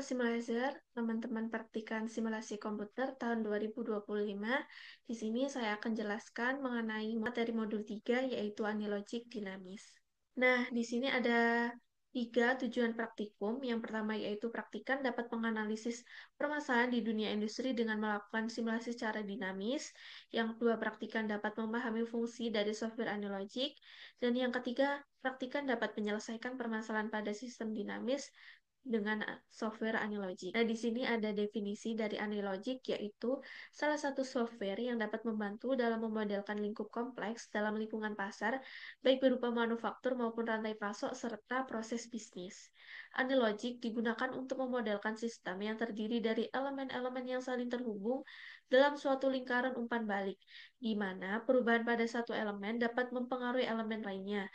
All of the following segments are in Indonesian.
Simulazer, teman-teman praktikan simulasi komputer tahun 2025. Di sini saya akan jelaskan mengenai materi modul 3 yaitu anilogik dinamis. Nah, di sini ada 3 tujuan praktikum. Yang pertama yaitu praktikan dapat menganalisis permasalahan di dunia industri dengan melakukan simulasi secara dinamis. Yang kedua, praktikan dapat memahami fungsi dari software anilogik. Dan yang ketiga, praktikan dapat menyelesaikan permasalahan pada sistem dinamis dengan software Anilogik. Nah, di sini ada definisi dari Anilogik, yaitu salah satu software yang dapat membantu dalam memodelkan lingkup kompleks dalam lingkungan pasar, baik berupa manufaktur maupun rantai pasok serta proses bisnis. Anilogik digunakan untuk memodelkan sistem yang terdiri dari elemen-elemen yang saling terhubung dalam suatu lingkaran umpan balik, di mana perubahan pada satu elemen dapat mempengaruhi elemen lainnya.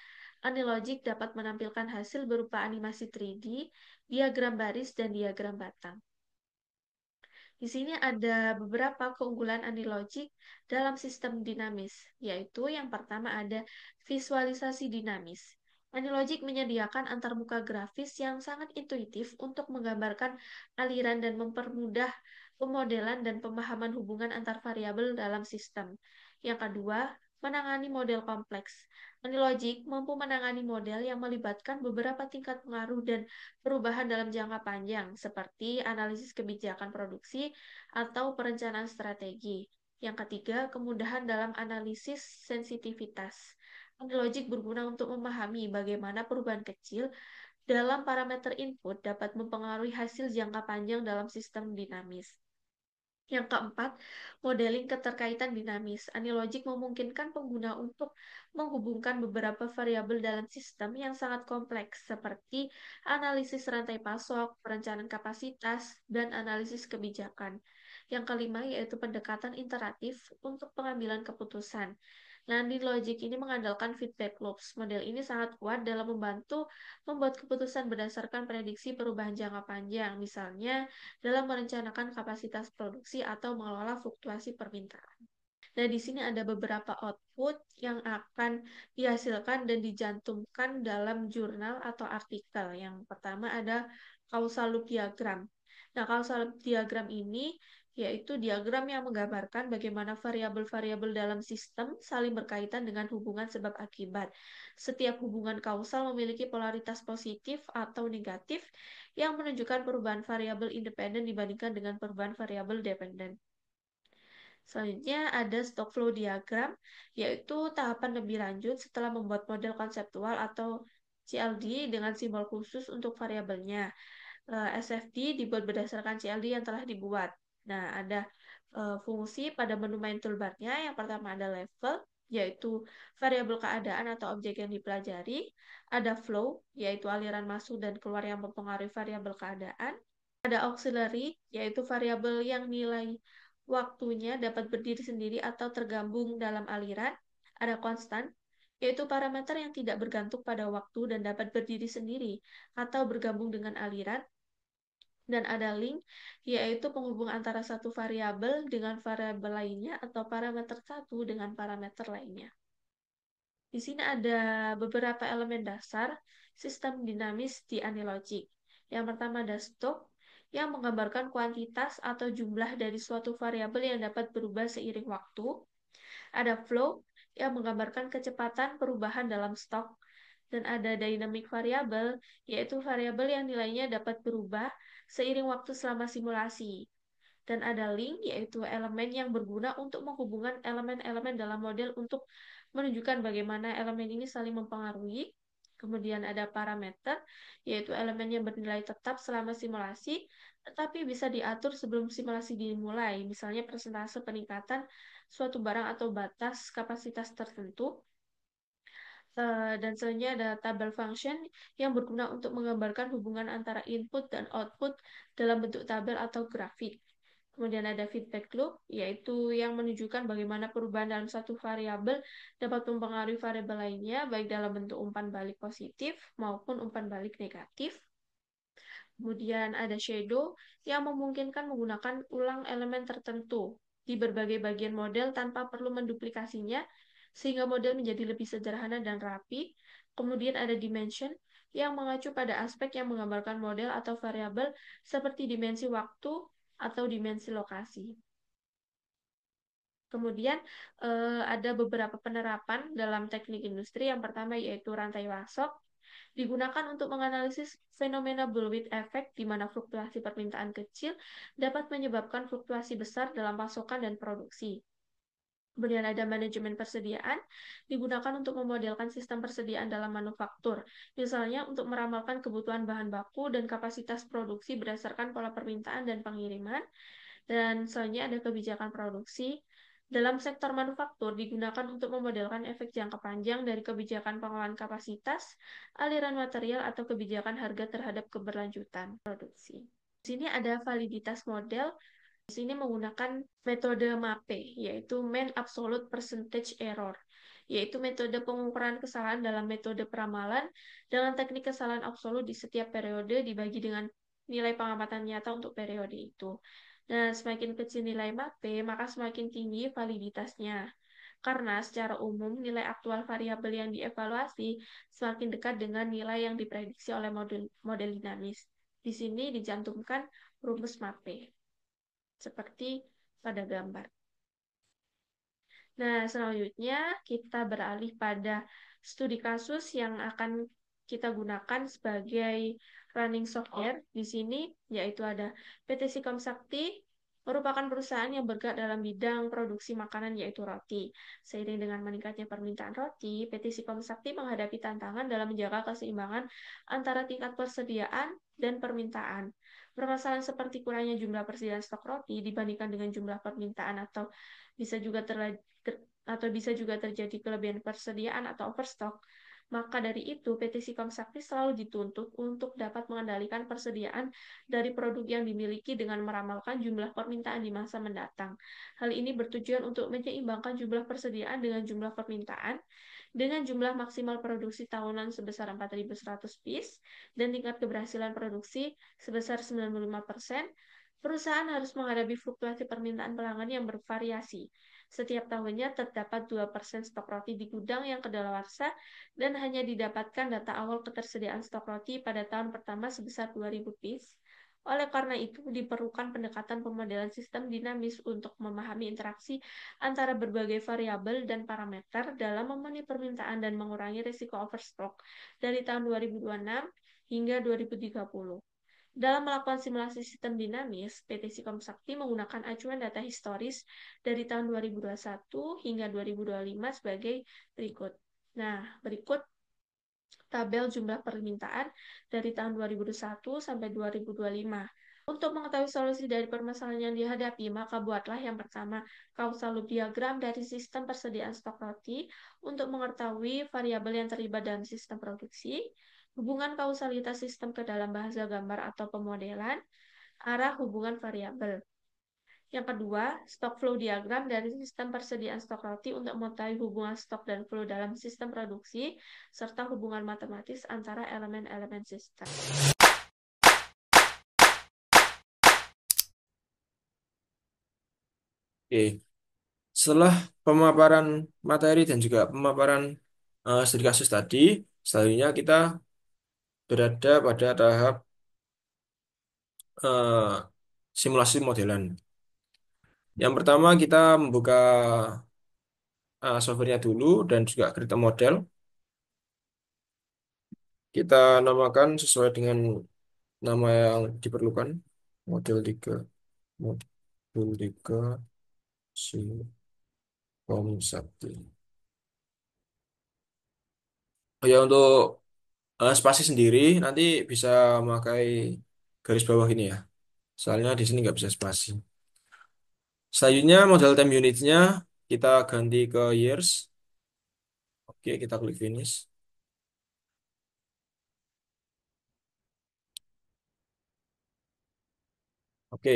Anilogik dapat menampilkan hasil berupa animasi 3D, diagram baris, dan diagram batang. Di sini ada beberapa keunggulan anilogik dalam sistem dinamis, yaitu yang pertama ada visualisasi dinamis. Anilogik menyediakan antarmuka grafis yang sangat intuitif untuk menggambarkan aliran dan mempermudah pemodelan dan pemahaman hubungan antar variabel dalam sistem. Yang kedua, menangani model kompleks. Anilogik mampu menangani model yang melibatkan beberapa tingkat pengaruh dan perubahan dalam jangka panjang, seperti analisis kebijakan produksi atau perencanaan strategi. Yang ketiga, kemudahan dalam analisis sensitivitas. Anilogik berguna untuk memahami bagaimana perubahan kecil dalam parameter input dapat mempengaruhi hasil jangka panjang dalam sistem dinamis. Yang keempat, modeling keterkaitan dinamis. Anilogik memungkinkan pengguna untuk menghubungkan beberapa variabel dalam sistem yang sangat kompleks, seperti analisis rantai pasok, perencanaan kapasitas, dan analisis kebijakan. Yang kelima, yaitu pendekatan interaktif untuk pengambilan keputusan. Nah, Anilogik ini mengandalkan feedback loops. Model ini sangat kuat dalam membantu membuat keputusan berdasarkan prediksi perubahan jangka panjang, misalnya dalam merencanakan kapasitas produksi atau mengelola fluktuasi permintaan. Nah, di sini ada beberapa output yang akan dihasilkan dan dicantumkan dalam jurnal atau artikel. Yang pertama ada causal loop diagram. Nah, causal loop diagram ini yaitu diagram yang menggambarkan bagaimana variabel-variabel dalam sistem saling berkaitan dengan hubungan sebab akibat. Setiap hubungan kausal memiliki polaritas positif atau negatif yang menunjukkan perubahan variabel independen dibandingkan dengan perubahan variabel dependen. Selanjutnya ada stock flow diagram, yaitu tahapan lebih lanjut setelah membuat model konseptual atau CLD dengan simbol khusus untuk variabelnya. SFD dibuat berdasarkan CLD yang telah dibuat. Nah, ada fungsi pada menu main toolbar-nya. Yang pertama ada level, yaitu variabel keadaan atau objek yang dipelajari. Ada flow, yaitu aliran masuk dan keluar yang mempengaruhi variabel keadaan. Ada auxiliary, yaitu variabel yang nilai waktunya dapat berdiri sendiri atau tergabung dalam aliran. Ada konstan, yaitu parameter yang tidak bergantung pada waktu dan dapat berdiri sendiri atau bergabung dengan aliran. Dan ada link, yaitu penghubung antara satu variabel dengan variabel lainnya atau parameter satu dengan parameter lainnya. Di sini ada beberapa elemen dasar sistem dinamis di Anilogik. Yang pertama ada stock, yang menggambarkan kuantitas atau jumlah dari suatu variabel yang dapat berubah seiring waktu. Ada flow, yang menggambarkan kecepatan perubahan dalam stok. Dan ada dynamic variable, yaitu variabel yang nilainya dapat berubah seiring waktu selama simulasi. Dan ada link, yaitu elemen yang berguna untuk menghubungkan elemen-elemen dalam model untuk menunjukkan bagaimana elemen ini saling mempengaruhi. Kemudian ada parameter, yaitu elemen yang bernilai tetap selama simulasi, tetapi bisa diatur sebelum simulasi dimulai, misalnya persentase peningkatan suatu barang atau batas kapasitas tertentu. Dan selanjutnya ada tabel function yang berguna untuk menggambarkan hubungan antara input dan output dalam bentuk tabel atau grafik. Kemudian ada feedback loop, yaitu yang menunjukkan bagaimana perubahan dalam satu variabel dapat mempengaruhi variabel lainnya, baik dalam bentuk umpan balik positif maupun umpan balik negatif. Kemudian ada shadow yang memungkinkan menggunakan ulang elemen tertentu di berbagai bagian model tanpa perlu menduplikasinya, sehingga model menjadi lebih sederhana dan rapi. Kemudian ada dimension yang mengacu pada aspek yang menggambarkan model atau variabel seperti dimensi waktu atau dimensi lokasi. Kemudian ada beberapa penerapan dalam teknik industri. Yang pertama yaitu rantai Wasok, digunakan untuk menganalisis fenomena bullwhip effect di mana fluktuasi permintaan kecil dapat menyebabkan fluktuasi besar dalam pasokan dan produksi. Kemudian ada manajemen persediaan, digunakan untuk memodelkan sistem persediaan dalam manufaktur, misalnya untuk meramalkan kebutuhan bahan baku dan kapasitas produksi berdasarkan pola permintaan dan pengiriman. Dan selanjutnya ada kebijakan produksi. Dalam sektor manufaktur digunakan untuk memodelkan efek jangka panjang dari kebijakan pengelolaan kapasitas, aliran material, atau kebijakan harga terhadap keberlanjutan produksi. Di sini ada validitas model. Di sini menggunakan metode MAPE, yaitu Mean Absolute Percentage Error, yaitu metode pengukuran kesalahan dalam metode peramalan dengan teknik kesalahan absolut di setiap periode dibagi dengan nilai pengamatan nyata untuk periode itu. Dan semakin kecil nilai MAPE, maka semakin tinggi validitasnya. Karena secara umum nilai aktual variabel yang dievaluasi semakin dekat dengan nilai yang diprediksi oleh model dinamis. Di sini dicantumkan rumus MAPE seperti pada gambar. Nah, selanjutnya kita beralih pada studi kasus yang akan kita gunakan sebagai running software di sini, yaitu ada PT Sikom Sakti, merupakan perusahaan yang bergerak dalam bidang produksi makanan yaitu roti. Seiring dengan meningkatnya permintaan roti, PT Sikom Sakti menghadapi tantangan dalam menjaga keseimbangan antara tingkat persediaan dan permintaan. Permasalahan seperti kurangnya jumlah persediaan stok roti dibandingkan dengan jumlah permintaan bisa juga bisa juga terjadi kelebihan persediaan atau overstock. Maka dari itu, PT Sikom Sakti selalu dituntut untuk dapat mengendalikan persediaan dari produk yang dimiliki dengan meramalkan jumlah permintaan di masa mendatang. Hal ini bertujuan untuk menyeimbangkan jumlah persediaan dengan jumlah permintaan dengan jumlah maksimal produksi tahunan sebesar 4.100 piece dan tingkat keberhasilan produksi sebesar 95%. Perusahaan harus menghadapi fluktuasi permintaan pelanggan yang bervariasi. Setiap tahunnya terdapat 2% stok roti di gudang yang kedaluarsa dan hanya didapatkan data awal ketersediaan stok roti pada tahun pertama sebesar 2.000 piece. Oleh karena itu, diperlukan pendekatan pemodelan sistem dinamis untuk memahami interaksi antara berbagai variabel dan parameter dalam memenuhi permintaan dan mengurangi risiko overstock dari tahun 2026 hingga 2030. Dalam melakukan simulasi sistem dinamis, PT Sikom Sakti menggunakan acuan data historis dari tahun 2021 hingga 2025 sebagai berikut. Nah, berikut tabel jumlah permintaan dari tahun 2021 sampai 2025. Untuk mengetahui solusi dari permasalahan yang dihadapi, maka buatlah yang pertama causal loop diagram dari sistem persediaan stok roti untuk mengetahui variabel yang terlibat dalam sistem produksi, hubungan kausalitas sistem ke dalam bahasa gambar atau pemodelan, arah hubungan variabel. Yang kedua, stock flow diagram dari sistem persediaan stok roti untuk mengetahui hubungan stok dan flow dalam sistem produksi, serta hubungan matematis antara elemen-elemen sistem. Oke, setelah pemaparan materi dan juga pemaparan studi kasus tadi, selanjutnya kita berada pada tahap eh, simulasi modelan. Yang pertama kita membuka softwarenya dulu dan juga create model. Kita namakan sesuai dengan nama yang diperlukan. Model 3, modul 3, Sikom Sakti. Oh ya, untuk spasi sendiri nanti bisa memakai garis bawah ini ya. Soalnya di sini nggak bisa spasi. Selanjutnya model time unitnya kita ganti ke years. Oke, kita klik finish. Oke,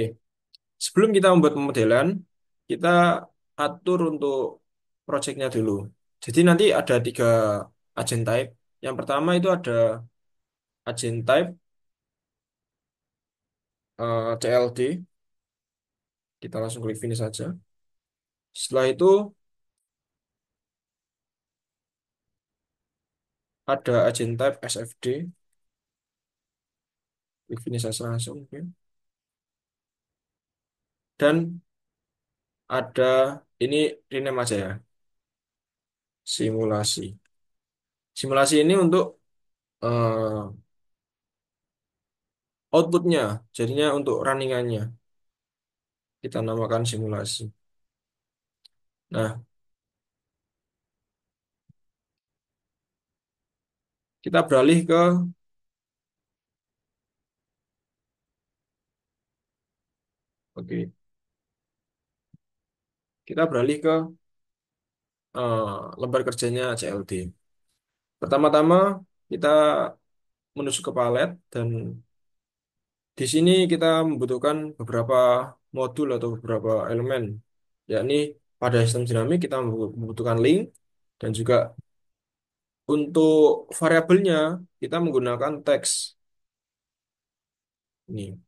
sebelum kita membuat pemodelan, kita atur untuk projectnya dulu. Jadi nanti ada 3 agent type. Yang pertama itu ada agent type CLD. Kita langsung klik finish saja. Setelah itu ada agent type SFD. Rutinitas langsung. Oke. Dan ada ini rename aja ya, simulasi. Simulasi ini untuk eh, outputnya, jadinya untuk runningannya kita namakan simulasi. Nah, kita beralih ke, oke, kita beralih ke lembar kerjanya CLD. Pertama-tama kita menuju ke palet dan di sini kita membutuhkan beberapa modul atau beberapa elemen, yakni pada sistem dinamik kita membutuhkan link dan juga untuk variabelnya kita menggunakan teks. Ini.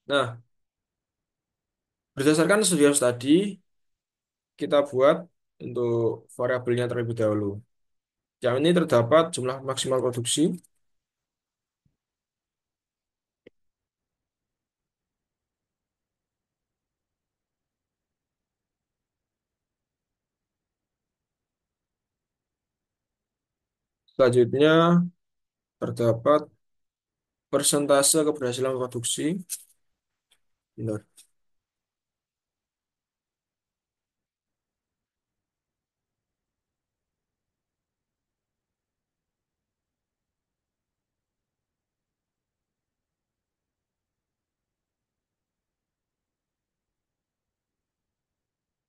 Nah, berdasarkan studios tadi kita buat untuk variabelnya terlebih dahulu. Yang ini terdapat jumlah maksimal produksi. Selanjutnya terdapat persentase keberhasilan produksi. Benar.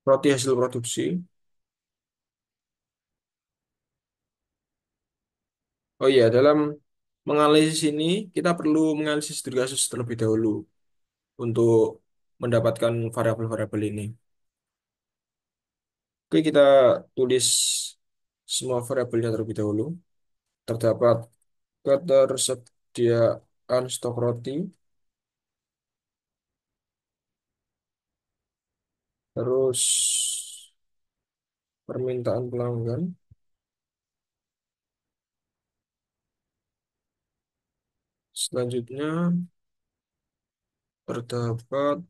Roti hasil produksi. Oh iya, dalam menganalisis ini kita perlu menganalisis studi kasus terlebih dahulu untuk mendapatkan variabel-variabel ini. Oke, kita tulis semua variabelnya terlebih dahulu. Terdapat ketersediaan stok roti, terus permintaan pelanggan, selanjutnya terdapat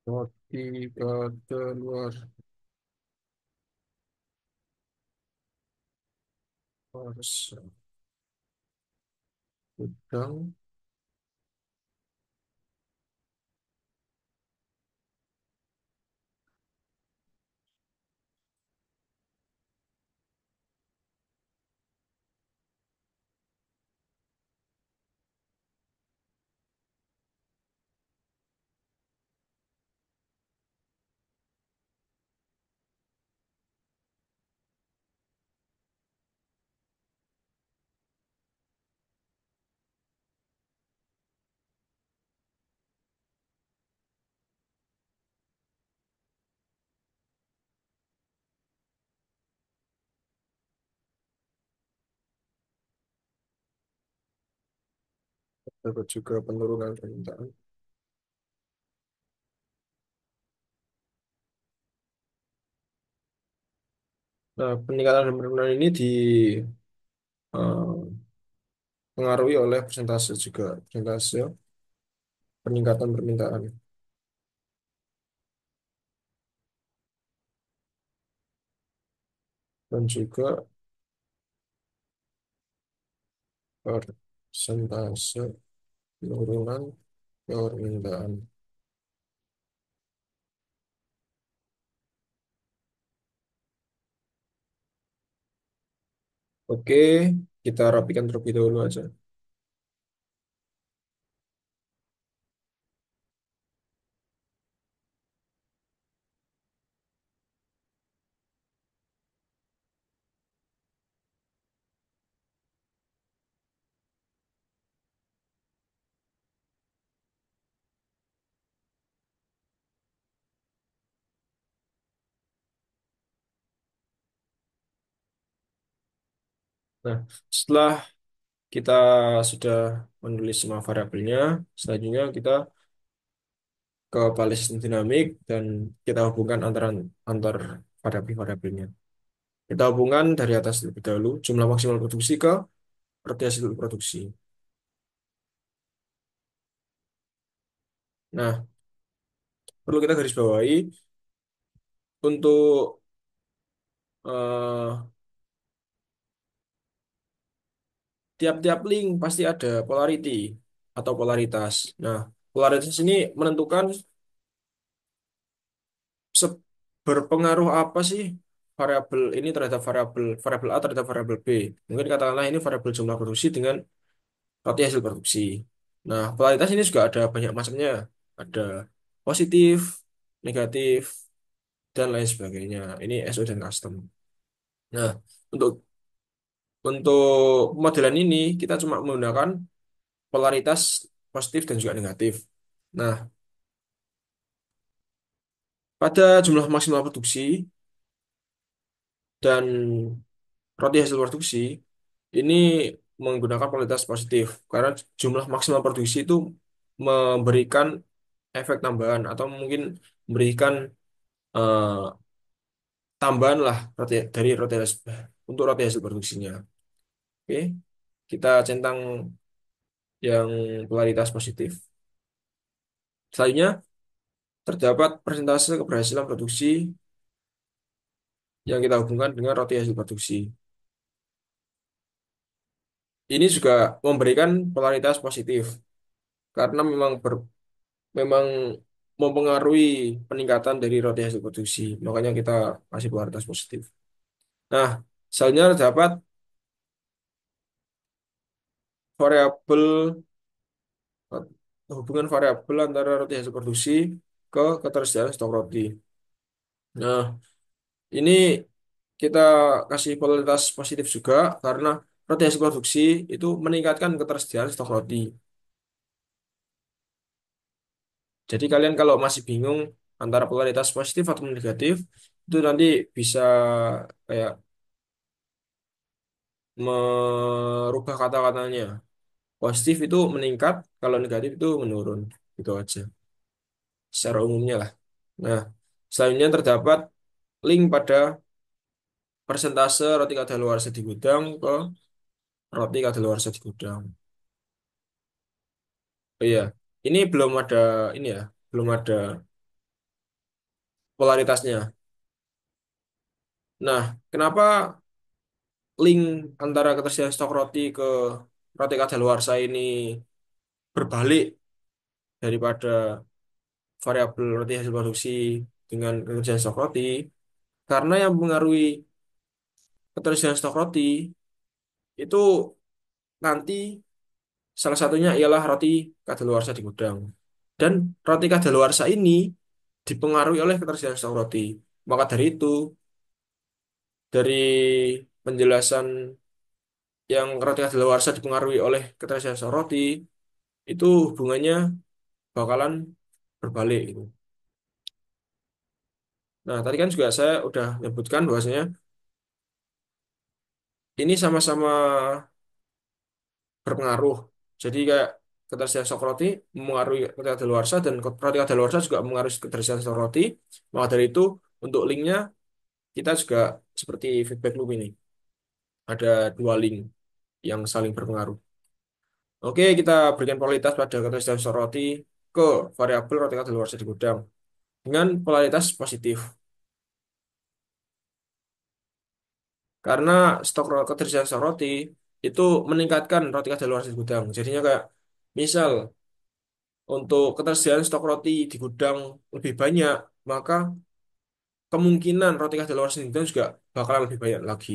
roti keluar gudang. Terdapat juga penurunan permintaan. Nah, peningkatan dan penurunan ini dipengaruhi oleh persentase juga, persentase peningkatan permintaan dan juga persentase penurunan permintaan. Oke, kita rapikan terlebih dahulu aja. Nah, setelah kita sudah menulis semua variabelnya, selanjutnya kita ke balik sistem dinamik dan kita hubungkan antar variabel-variabelnya. Kita hubungkan dari atas terlebih dahulu jumlah maksimal produksi ke roti hasil produksi. Nah, perlu kita garis bawahi untuk eh, tiap-tiap link pasti ada polarity atau polaritas. Nah, polaritas ini menentukan berpengaruh apa sih variabel ini terhadap variabel variabel A terhadap variabel B. Mungkin katakanlah ini variabel jumlah produksi dengan roti hasil produksi. Nah, polaritas ini juga ada banyak macamnya. Ada positif, negatif, dan lain sebagainya. Ini SO dan custom. Nah, untuk modelan ini kita cuma menggunakan polaritas positif dan juga negatif. Nah, pada jumlah maksimal produksi dan roti hasil produksi ini menggunakan kualitas positif karena jumlah maksimal produksi itu memberikan efek tambahan atau mungkin memberikan eh, tambahan lah dari untuk roti hasil produksinya. Oke, kita centang yang polaritas positif. Selanjutnya terdapat persentase keberhasilan produksi yang kita hubungkan dengan roti hasil produksi. Ini juga memberikan polaritas positif karena memang mempengaruhi peningkatan dari roti hasil produksi. Makanya kita kasih polaritas positif. Nah, selanjutnya terdapat variabel hubungan variabel antara roti hasil produksi ke ketersediaan stok roti. Nah, ini kita kasih polaritas positif juga karena roti hasil produksi itu meningkatkan ketersediaan stok roti. Jadi kalian kalau masih bingung antara polaritas positif atau negatif, itu nanti bisa kayak merubah kata-katanya. Positif itu meningkat, kalau negatif itu menurun. Gitu aja. Secara umumnya lah. Nah, selanjutnya terdapat link pada persentase roti kadaluarsa di gudang ke roti kadaluarsa di gudang. Oh iya, ini belum ada ini ya, belum ada polaritasnya. Nah, kenapa link antara ketersediaan stok roti ke roti kadaluarsa ini berbalik daripada variabel roti hasil produksi dengan ketersediaan stok roti? Karena yang mempengaruhi ketersediaan stok roti itu nanti salah satunya ialah roti kadaluarsa di gudang. Dan roti kadaluarsa ini dipengaruhi oleh ketersediaan stok roti. Maka dari itu, dari penjelasan yang roti kadaluarsa dipengaruhi oleh ketersediaan stok roti, itu hubungannya bakalan berbalik gitu. Nah, tadi kan juga saya udah menyebutkan bahwasanya ini sama-sama berpengaruh. Jadi kayak ketersediaan stok roti mempengaruhi roti kadaluarsa dan roti kadaluarsa juga mempengaruhi ketersediaan stok roti. Maka dari itu, untuk linknya kita juga seperti feedback loop ini. Ada dua link yang saling berpengaruh. Oke, kita berikan polaritas pada ketersediaan stok roti ke variabel roti kadaluarsa di gudang dengan polaritas positif. Karena ketersediaan stok roti itu meningkatkan roti kadaluarsa di gudang. Jadinya kayak misal untuk ketersediaan stok roti di gudang lebih banyak, maka kemungkinan roti kadaluarsa di gudang juga bakalan lebih banyak lagi.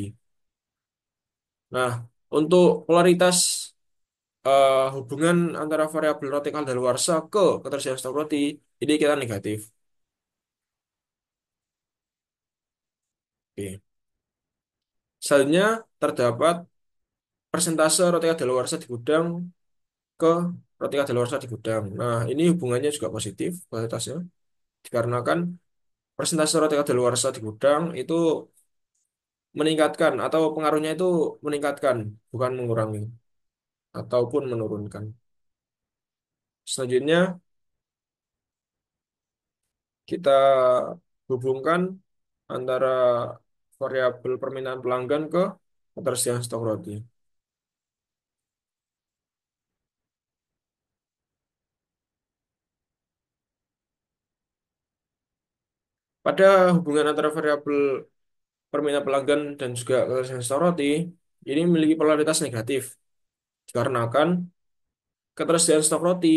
Nah, untuk polaritas hubungan antara variabel roti kadaluarsa ke ketersediaan stok roti ini kita negatif. Oke. Selanjutnya terdapat persentase roti kadaluarsa di gudang ke roti kadaluarsa di gudang. Nah, ini hubungannya juga positif kualitasnya dikarenakan persentase roti kadaluarsa di gudang itu meningkatkan atau pengaruhnya itu meningkatkan, bukan mengurangi ataupun menurunkan. Selanjutnya kita hubungkan antara variabel permintaan pelanggan ke ketersediaan stok roti. Pada hubungan antara variabel permintaan pelanggan dan juga ketersediaan stok roti, ini memiliki polaritas negatif. Dikarenakan ketersediaan stok roti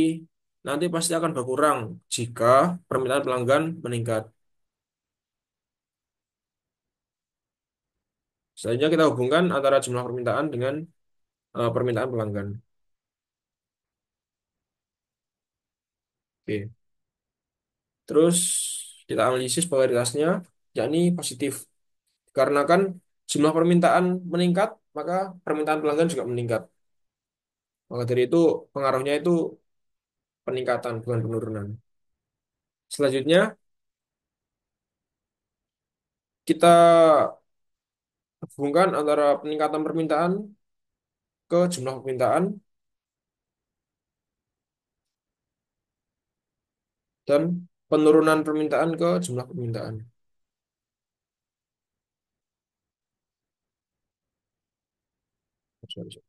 nanti pasti akan berkurang jika permintaan pelanggan meningkat. Selanjutnya kita hubungkan antara jumlah permintaan dengan permintaan pelanggan. Oke. Terus kita analisis polaritasnya, yakni positif. Karena kan jumlah permintaan meningkat, maka permintaan pelanggan juga meningkat. Maka dari itu pengaruhnya itu peningkatan, bukan penurunan. Selanjutnya kita hubungkan antara peningkatan permintaan ke jumlah permintaan dan penurunan permintaan ke jumlah permintaan. Sorry, sorry.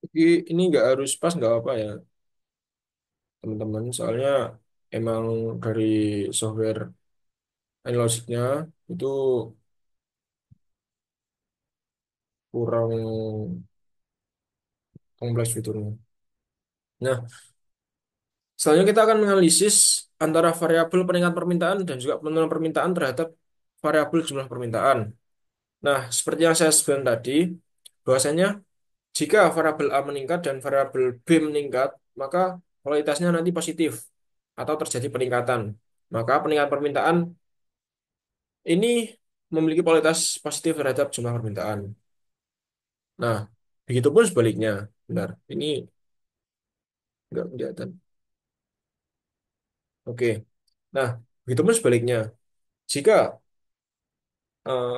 Jadi ini nggak harus pas nggak apa ya teman-teman. Soalnya emang dari software Anlogicnya itu kurang kompleks fiturnya. Nah, selanjutnya kita akan menganalisis antara variabel peningkat permintaan dan juga penurunan permintaan terhadap variabel jumlah permintaan. Nah, seperti yang saya sebutkan tadi, bahwasanya jika variabel A meningkat dan variabel B meningkat, maka kualitasnya nanti positif atau terjadi peningkatan. Maka peningkatan permintaan ini memiliki kualitas positif terhadap jumlah permintaan. Nah, begitupun sebaliknya. Benar, ini enggak kelihatan. Oke. Nah, begitupun sebaliknya. Jika eh,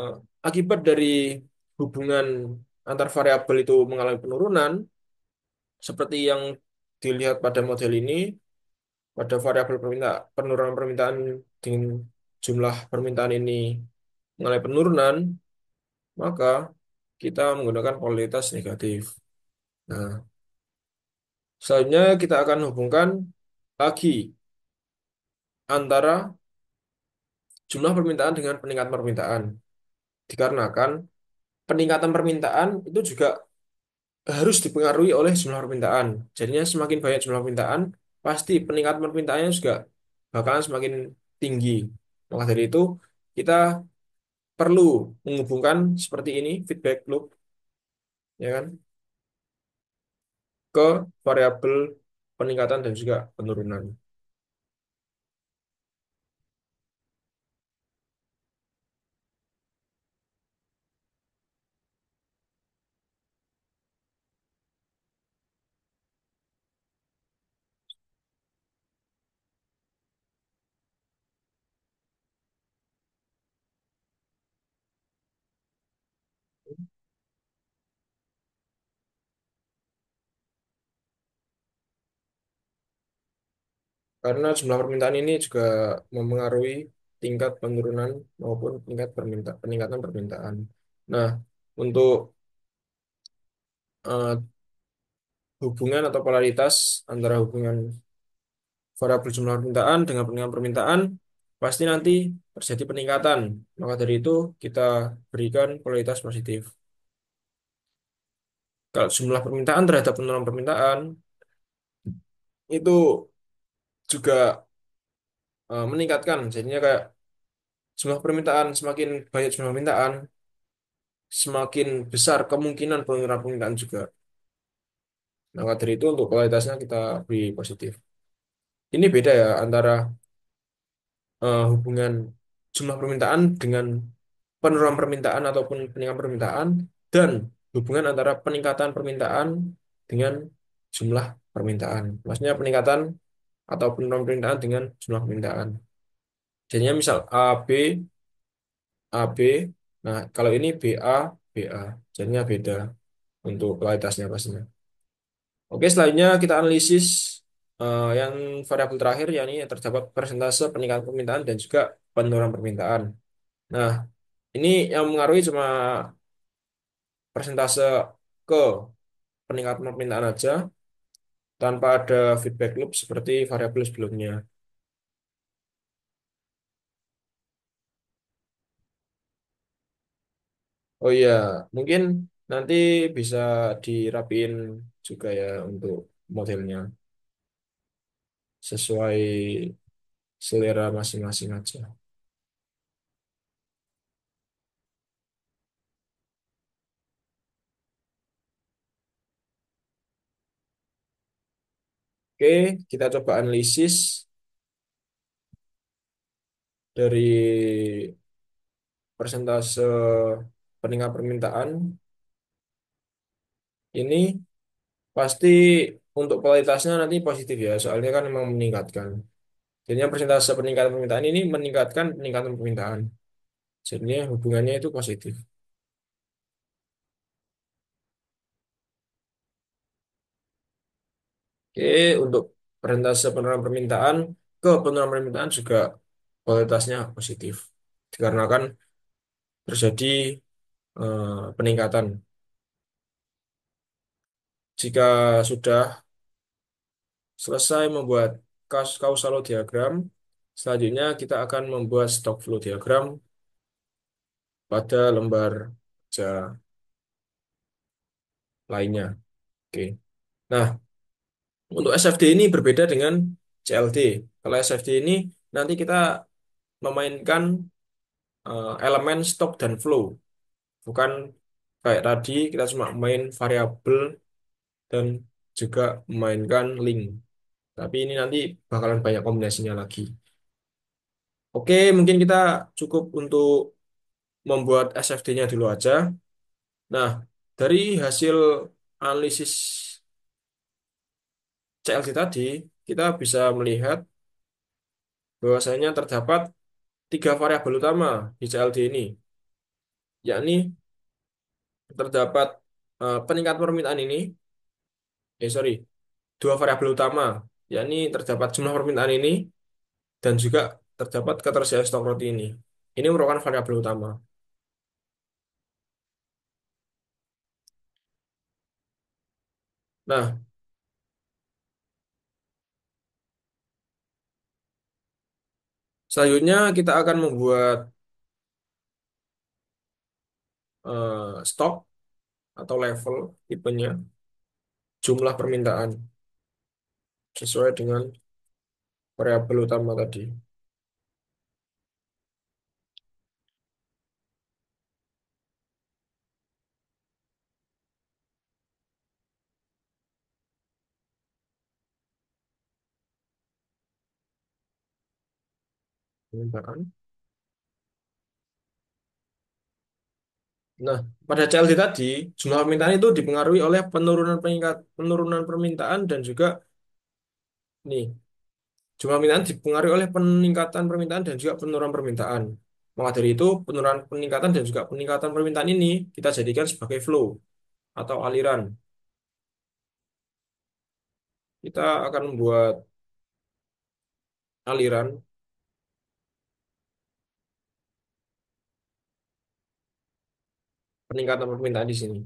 akibat dari hubungan antar variabel itu mengalami penurunan, seperti yang dilihat pada model ini, pada variabel penurunan permintaan dengan jumlah permintaan ini mengalami penurunan, maka kita menggunakan polaritas negatif. Nah, selanjutnya kita akan hubungkan lagi antara jumlah permintaan dengan peningkatan permintaan. Dikarenakan peningkatan permintaan itu juga harus dipengaruhi oleh jumlah permintaan. Jadinya semakin banyak jumlah permintaan, pasti peningkatan permintaannya juga bakalan semakin tinggi. Maka dari itu, kita perlu menghubungkan seperti ini, feedback loop, ya kan, ke variabel peningkatan dan juga penurunan. Karena jumlah permintaan ini juga mempengaruhi tingkat penurunan maupun tingkat peningkatan permintaan. Nah, untuk hubungan atau polaritas antara hubungan variabel jumlah permintaan dengan peningkatan permintaan pasti nanti terjadi peningkatan. Maka dari itu kita berikan polaritas positif. Kalau jumlah permintaan terhadap penurunan permintaan itu juga meningkatkan. Jadinya kayak jumlah permintaan semakin banyak jumlah permintaan, semakin besar kemungkinan penurunan permintaan juga. Maka dari itu untuk kualitasnya kita beri positif. ini beda ya antara hubungan jumlah permintaan dengan penurunan permintaan ataupun peningkatan permintaan dan hubungan antara peningkatan permintaan dengan jumlah permintaan. Maksudnya peningkatan atau penurunan permintaan dengan jumlah permintaan. Jadinya misal A, B. Nah, kalau ini B, A, B, A. Jadinya beda untuk kualitasnya pastinya. Oke, selanjutnya kita analisis yang variabel terakhir, yakni terdapat persentase peningkatan permintaan dan juga penurunan permintaan. Nah, ini yang mengaruhi cuma persentase ke peningkatan permintaan aja tanpa ada feedback loop seperti variabel sebelumnya. Oh iya, mungkin nanti bisa dirapiin juga ya untuk modelnya sesuai selera masing-masing aja. Oke, kita coba analisis dari persentase peningkatan permintaan. Ini pasti untuk kualitasnya nanti positif ya, soalnya kan memang meningkatkan. Jadinya persentase peningkatan permintaan ini meningkatkan peningkatan permintaan. Jadinya hubungannya itu positif. Oke, untuk persentase penurunan permintaan ke penurunan permintaan juga kualitasnya positif. Dikarenakan terjadi peningkatan. Jika sudah selesai membuat causal diagram, selanjutnya kita akan membuat stock flow diagram pada lembar kerja lainnya. Oke. Nah, untuk SFD ini berbeda dengan CLD. Kalau SFD ini nanti kita memainkan elemen stock dan flow. Bukan kayak tadi kita cuma main variabel dan juga memainkan link. Tapi ini nanti bakalan banyak kombinasinya lagi. Oke, mungkin kita cukup untuk membuat SFD-nya dulu aja. Nah, dari hasil analisis CLD tadi, kita bisa melihat bahwasanya terdapat tiga variabel utama di CLD ini, yakni terdapat peningkatan permintaan ini, sorry, dua variabel utama, yakni terdapat jumlah permintaan ini dan juga terdapat ketersediaan stok roti ini. Ini merupakan variabel utama. Nah, selanjutnya kita akan membuat stok atau level tipenya jumlah permintaan sesuai dengan variabel utama tadi. Permintaan. Nah, pada CLD tadi, jumlah permintaan itu dipengaruhi oleh penurunan permintaan dan juga nih, jumlah permintaan dipengaruhi oleh peningkatan permintaan dan juga penurunan permintaan. Maka dari itu, penurunan peningkatan dan juga peningkatan permintaan ini kita jadikan sebagai flow atau aliran. Kita akan membuat aliran peningkatan permintaan di sini.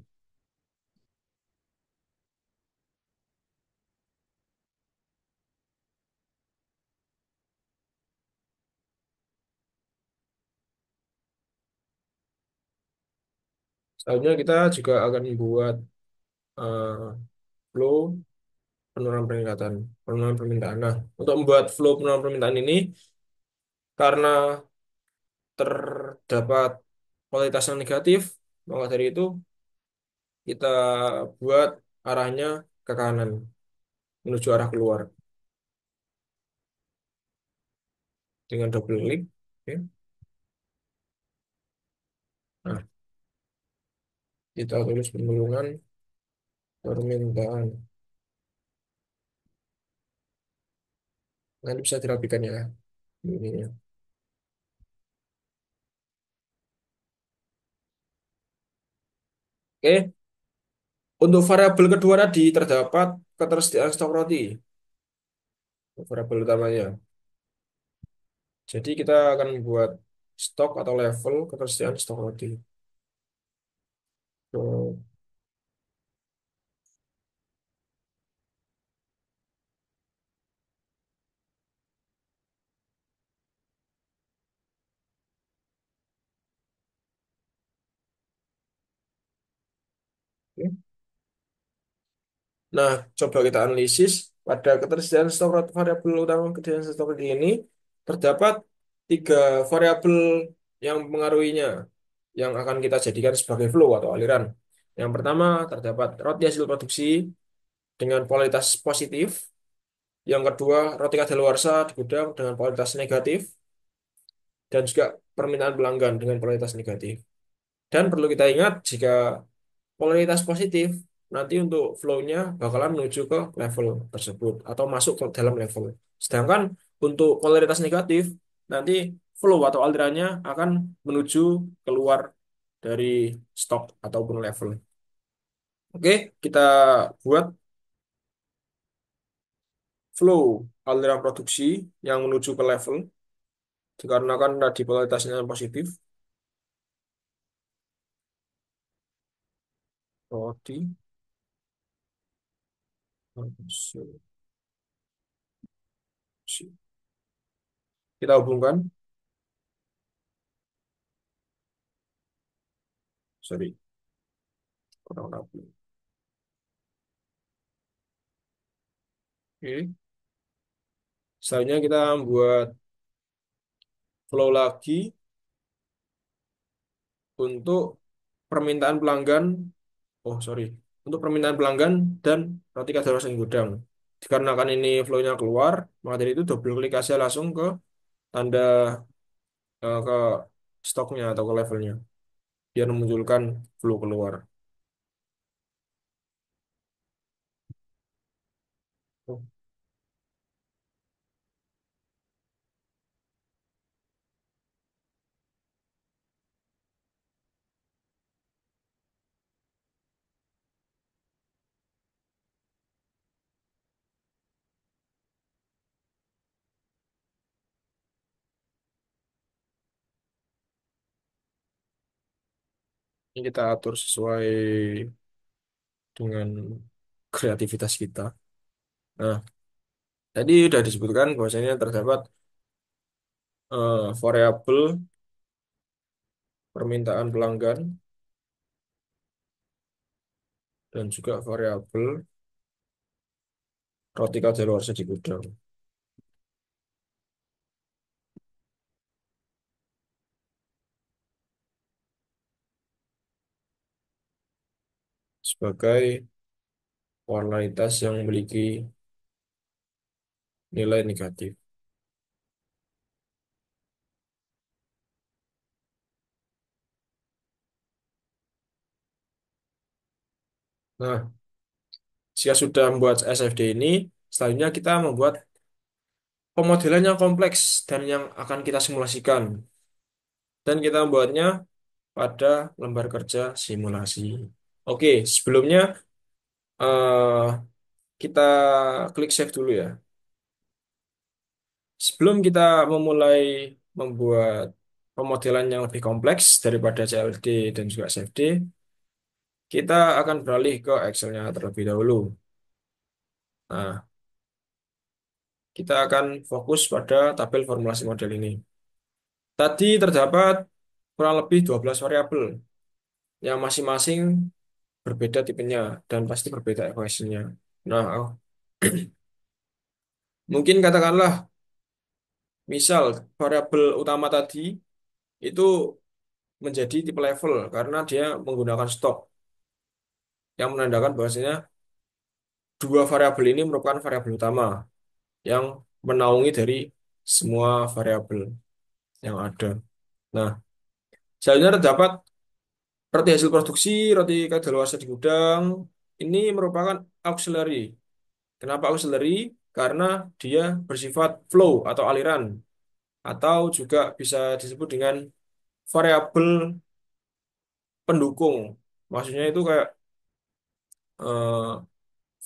Selanjutnya kita juga akan membuat eh, flow penurunan permintaan. Nah, untuk membuat flow penurunan permintaan ini, karena terdapat kualitas yang negatif, maka dari itu kita buat arahnya ke kanan, menuju arah keluar. dengan double klik. Oke. Nah, kita tulis penolongan permintaan. Nanti bisa dirapikan ya. Ini ya. Oke, untuk variabel kedua tadi terdapat ketersediaan stok roti. Variabel utamanya. Jadi kita akan membuat stok atau level ketersediaan stok roti. Oke. Nah, coba kita analisis pada ketersediaan stok roti variabel utama ketersediaan stok roti ini terdapat tiga variabel yang mempengaruhinya yang akan kita jadikan sebagai flow atau aliran. Yang pertama terdapat roti hasil produksi dengan kualitas positif. Yang kedua, roti kadaluarsa di gudang dengan kualitas negatif dan juga permintaan pelanggan dengan kualitas negatif. Dan perlu kita ingat jika polaritas positif nanti untuk flow-nya bakalan menuju ke level tersebut atau masuk ke dalam level. Sedangkan untuk polaritas negatif nanti flow atau alirannya akan menuju keluar dari stok ataupun level. Oke, kita buat flow aliran produksi yang menuju ke level dikarenakan tadi polaritasnya positif. Roti produksi. Kita hubungkan, sorry, kurang rapi. Oke. Selanjutnya kita buat flow lagi untuk permintaan pelanggan. Oh, sorry. Untuk permintaan pelanggan dan roti kadaluarsa yang gudang. Dikarenakan ini flow-nya keluar, maka dari itu double klik aja langsung ke tanda ke stoknya atau ke levelnya. Biar memunculkan flow keluar. Oh, ini kita atur sesuai dengan kreativitas kita. Nah, tadi sudah disebutkan bahwasanya terdapat variabel permintaan pelanggan dan juga variabel roti kadaluarsa di gudang sebagai kualitas yang memiliki nilai negatif. Nah, jika sudah membuat SFD ini, selanjutnya kita membuat pemodelan yang kompleks dan yang akan kita simulasikan. Dan kita membuatnya pada lembar kerja simulasi. Oke, sebelumnya eh, kita klik save dulu ya. Sebelum kita memulai membuat pemodelan yang lebih kompleks daripada CLD dan juga CFD, kita akan beralih ke Excel-nya terlebih dahulu. Nah, kita akan fokus pada tabel formulasi model ini. Tadi terdapat kurang lebih 12 variabel yang masing-masing berbeda tipenya dan pasti berbeda equation-nya. Nah, mungkin katakanlah misal variabel utama tadi itu menjadi tipe level karena dia menggunakan stok yang menandakan bahwasanya dua variabel ini merupakan variabel utama yang menaungi dari semua variabel yang ada. Nah, selanjutnya terdapat roti hasil produksi, roti kadaluarsa di gudang. Ini merupakan auxiliary. Kenapa auxiliary? Karena dia bersifat flow atau aliran, atau juga bisa disebut dengan variabel pendukung. Maksudnya itu kayak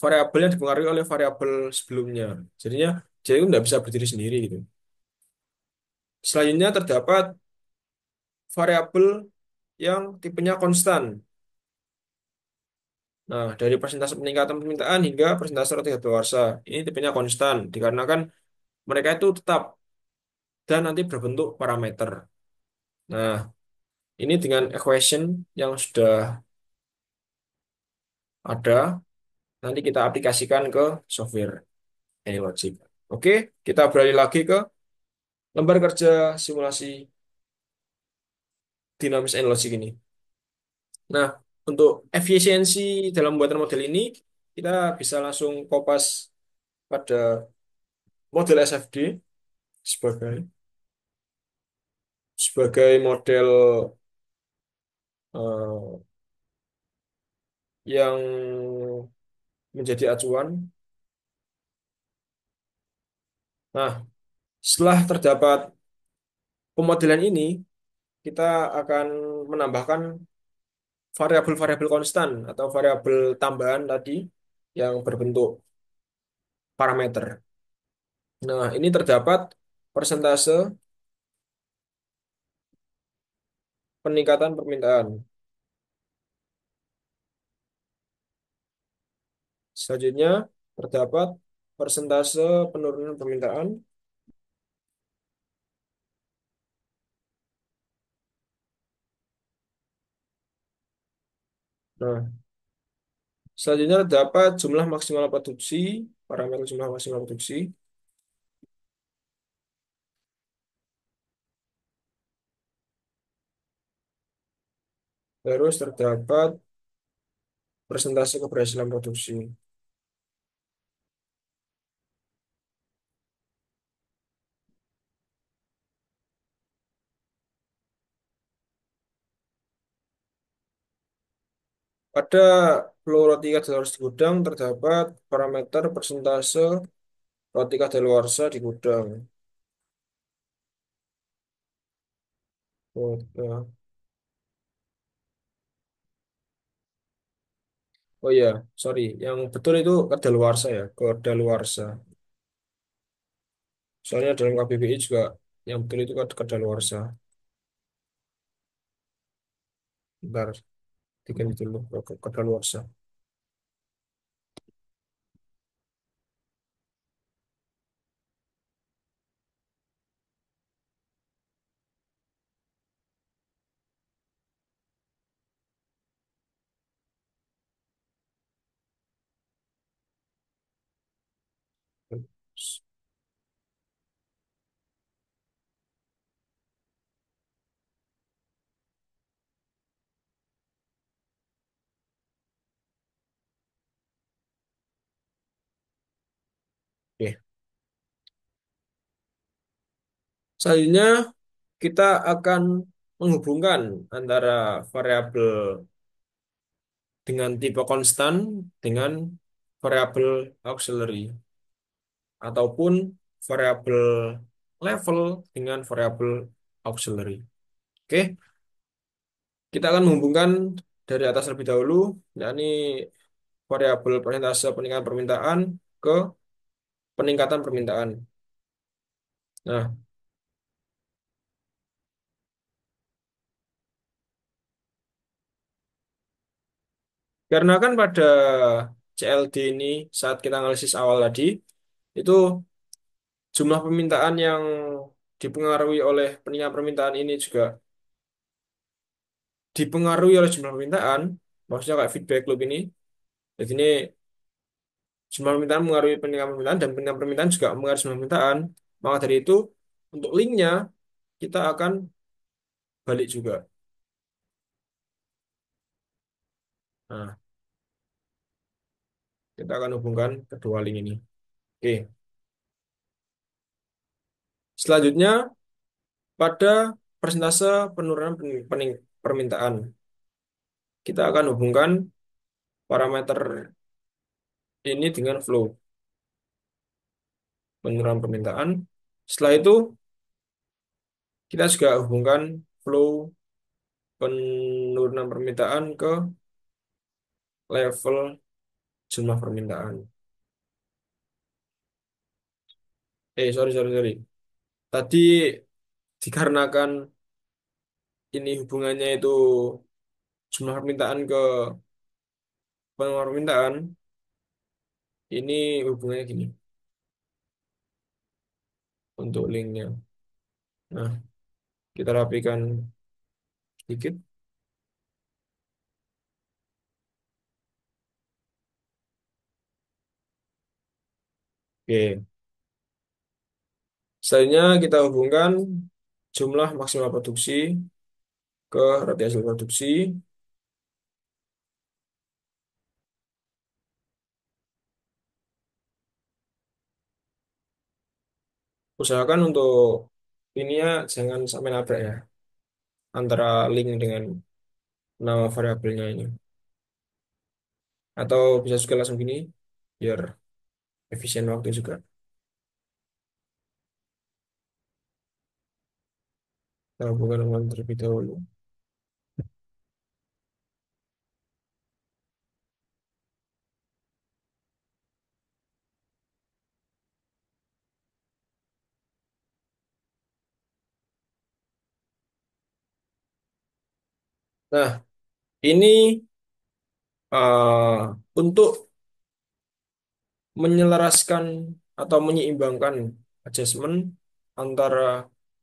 variabel yang dipengaruhi oleh variabel sebelumnya. Jadinya dia itu tidak bisa berdiri sendiri gitu. Selanjutnya terdapat variabel yang tipenya konstan. Nah, dari persentase peningkatan permintaan hingga persentase roti kadaluarsa. Ini tipenya konstan, dikarenakan mereka itu tetap dan nanti berbentuk parameter. Nah, ini dengan equation yang sudah ada, nanti kita aplikasikan ke software AnyLogic. Oke, kita beralih lagi ke lembar kerja simulasi dinamis AnyLogic ini. Nah, untuk efisiensi dalam membuat model ini, kita bisa langsung kopas pada model SFD sebagai sebagai model eh, yang menjadi acuan. Nah, setelah terdapat pemodelan ini, kita akan menambahkan variabel-variabel konstan atau variabel tambahan tadi yang berbentuk parameter. Nah, ini terdapat persentase peningkatan permintaan. Selanjutnya, terdapat persentase penurunan permintaan. Nah, selanjutnya terdapat jumlah maksimal produksi, parameter jumlah maksimal produksi. Terus terdapat persentase keberhasilan produksi. Pada flow roti kadaluarsa di gudang terdapat parameter persentase roti kadaluarsa di gudang. Oh, ya. Oh iya, sorry. Yang betul itu kadaluarsa ya, kadaluarsa. Soalnya dalam KBBI juga yang betul itu kadaluarsa. Bentar, diganti dulu ke kadaluarsa. Oke. Selanjutnya kita akan menghubungkan antara variabel dengan tipe konstan dengan variabel auxiliary ataupun variabel level dengan variabel auxiliary. Oke, kita akan menghubungkan dari atas lebih dahulu, yakni variabel persentase peningkatan permintaan ke peningkatan permintaan. Nah, karena kan pada CLD ini saat kita analisis awal tadi, itu jumlah permintaan yang dipengaruhi oleh peningkatan permintaan ini juga dipengaruhi oleh jumlah permintaan, maksudnya kayak feedback loop ini. Jadi ini jumlah permintaan mengaruhi peningkatan permintaan dan peningkatan permintaan juga mengaruhi jumlah permintaan. Maka dari itu, untuk linknya kita akan balik juga. Nah, kita akan hubungkan kedua link ini. Oke, Selanjutnya, pada persentase penurunan permintaan, kita akan hubungkan parameter ini dengan flow penurunan permintaan. Setelah itu, kita juga hubungkan flow penurunan permintaan ke level jumlah permintaan. Sorry, sorry, sorry. Tadi dikarenakan ini hubungannya itu jumlah permintaan ke penurunan permintaan, ini hubungannya gini untuk linknya. Nah, kita rapikan sedikit. Oke. Selanjutnya kita hubungkan jumlah maksimal produksi ke rate hasil produksi. Usahakan untuk ini ya jangan sampai nabrak ya antara link dengan nama variabelnya ini. Atau bisa juga langsung gini biar efisien waktu juga. Kita hubungkan dengan terlebih dahulu. Nah, ini untuk menyelaraskan atau menyeimbangkan adjustment antara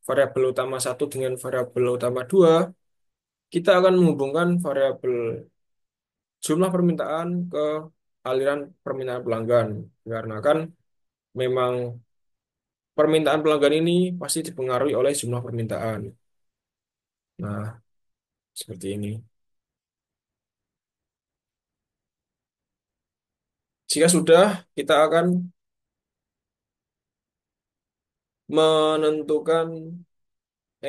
variabel utama satu dengan variabel utama dua, kita akan menghubungkan variabel jumlah permintaan ke aliran permintaan pelanggan. Karena kan memang permintaan pelanggan ini pasti dipengaruhi oleh jumlah permintaan. Nah, seperti ini. Jika sudah, kita akan menentukan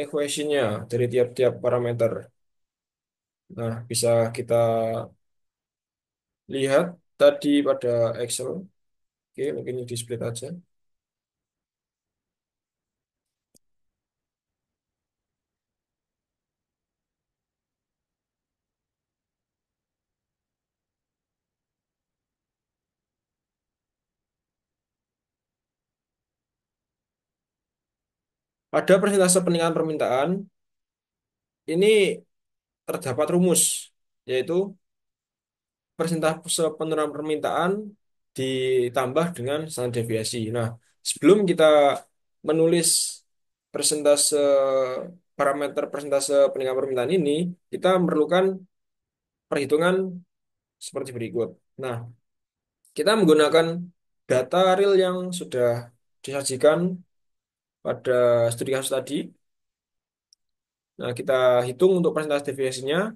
equation-nya dari tiap-tiap parameter. Nah, bisa kita lihat tadi pada Excel. Oke, mungkin di split aja. Pada persentase peningkatan permintaan, ini terdapat rumus, yaitu persentase penurunan permintaan ditambah dengan standar deviasi. Nah, sebelum kita menulis persentase parameter persentase peningkatan permintaan ini, kita memerlukan perhitungan seperti berikut. Nah, kita menggunakan data real yang sudah disajikan pada studi kasus tadi. Nah, kita hitung untuk persentase deviasinya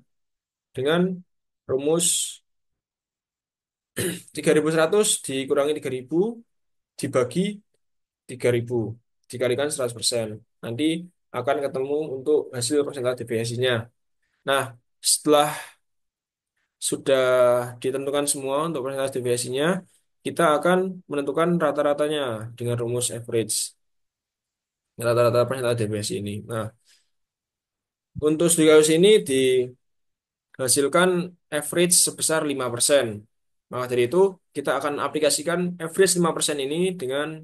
dengan rumus 3.100 dikurangi 3.000 dibagi 3.000 dikalikan 100%. Nanti akan ketemu untuk hasil persentase deviasinya. Nah, setelah sudah ditentukan semua untuk persentase deviasinya, kita akan menentukan rata-ratanya dengan rumus average. Rata-rata persentase deviasi ini. Nah, untuk studi kasus ini dihasilkan average sebesar 5%. Maka dari itu, kita akan aplikasikan average 5% ini dengan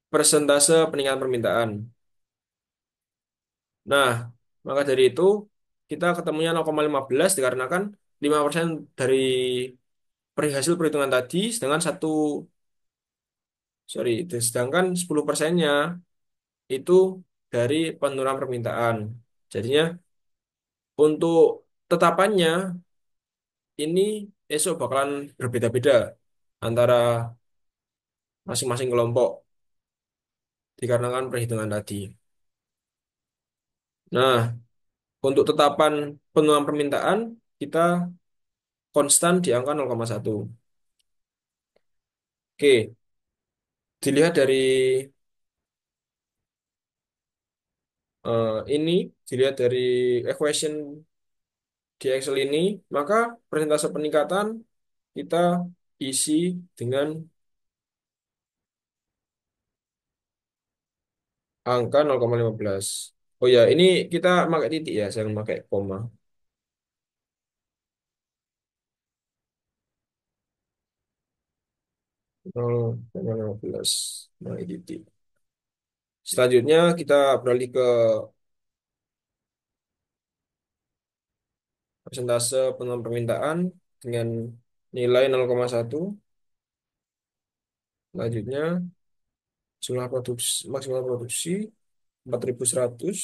persentase peningkatan permintaan. Nah, maka dari itu kita ketemunya 0,15 dikarenakan 5% dari hasil perhitungan tadi, sedangkan 10%-nya itu dari penurunan permintaan. Jadinya untuk tetapannya ini esok bakalan berbeda-beda antara masing-masing kelompok dikarenakan perhitungan tadi. Nah, untuk tetapan penurunan permintaan kita konstan di angka 0,1. Oke, Dilihat dari ini, dilihat dari equation di Excel ini, maka persentase peningkatan kita isi dengan angka 0,15. Oh ya, ini kita pakai titik ya, jangan pakai koma. 0,15. Pakai titik. Selanjutnya kita beralih ke persentase penurunan permintaan dengan nilai 0,1. Selanjutnya jumlah produksi maksimal produksi 4.100.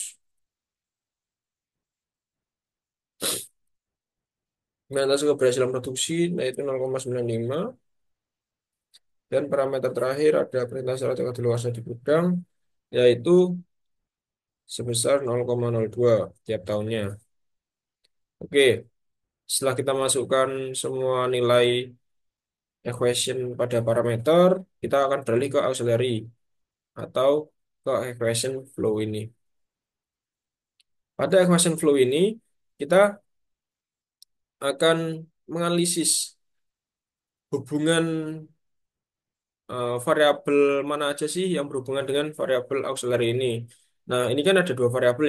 Persentase keberhasilan produksi yaitu 0,95 dan parameter terakhir ada persentase rata kadaluarsa di gudang yaitu sebesar 0,02 tiap tahunnya. Oke, setelah kita masukkan semua nilai equation pada parameter, kita akan beralih ke auxiliary atau ke equation flow ini. Pada equation flow ini, kita akan menganalisis hubungan variabel mana aja sih yang berhubungan dengan variabel auxiliary ini. Nah, ini kan ada dua variabel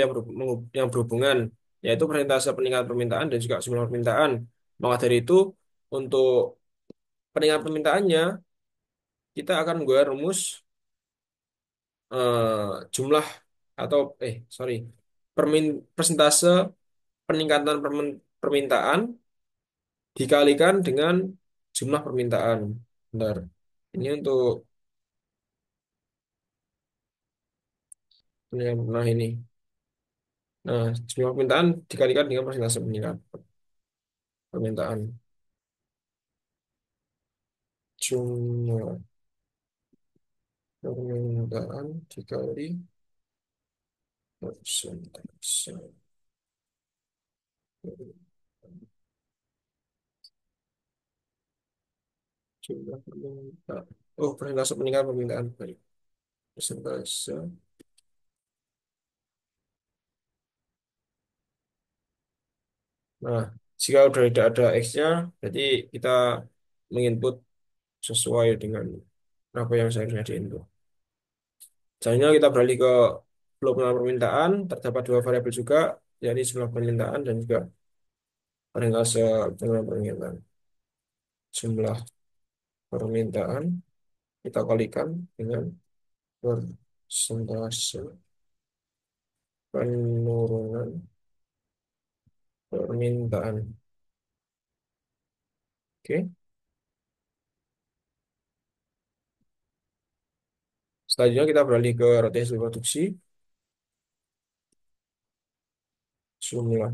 yang berhubungan, yaitu persentase peningkatan permintaan dan juga jumlah permintaan. Maka dari itu, untuk peningkatan permintaannya, kita akan menggunakan rumus jumlah atau sorry, persentase peningkatan permintaan dikalikan dengan jumlah permintaan. Bentar. Ini untuk nah ini. Nah, jumlah permintaan dikalikan dengan persentase peningkatan permintaan. Jumlah permintaan dikali persentase jumlah permintaan. Oh, persentase peningkatan permintaan. Baik. Persentase. Nah, jika sudah tidak ada X-nya, berarti kita menginput sesuai dengan apa yang seharusnya diinput. Selanjutnya kita beralih ke flow pengelolaan permintaan. Terdapat dua variabel juga, yakni jumlah permintaan dan juga persentase pengelolaan permintaan. Jumlah permintaan kita kalikan dengan persentase penurunan permintaan. Oke. Selanjutnya kita beralih ke rotasi produksi. Jumlah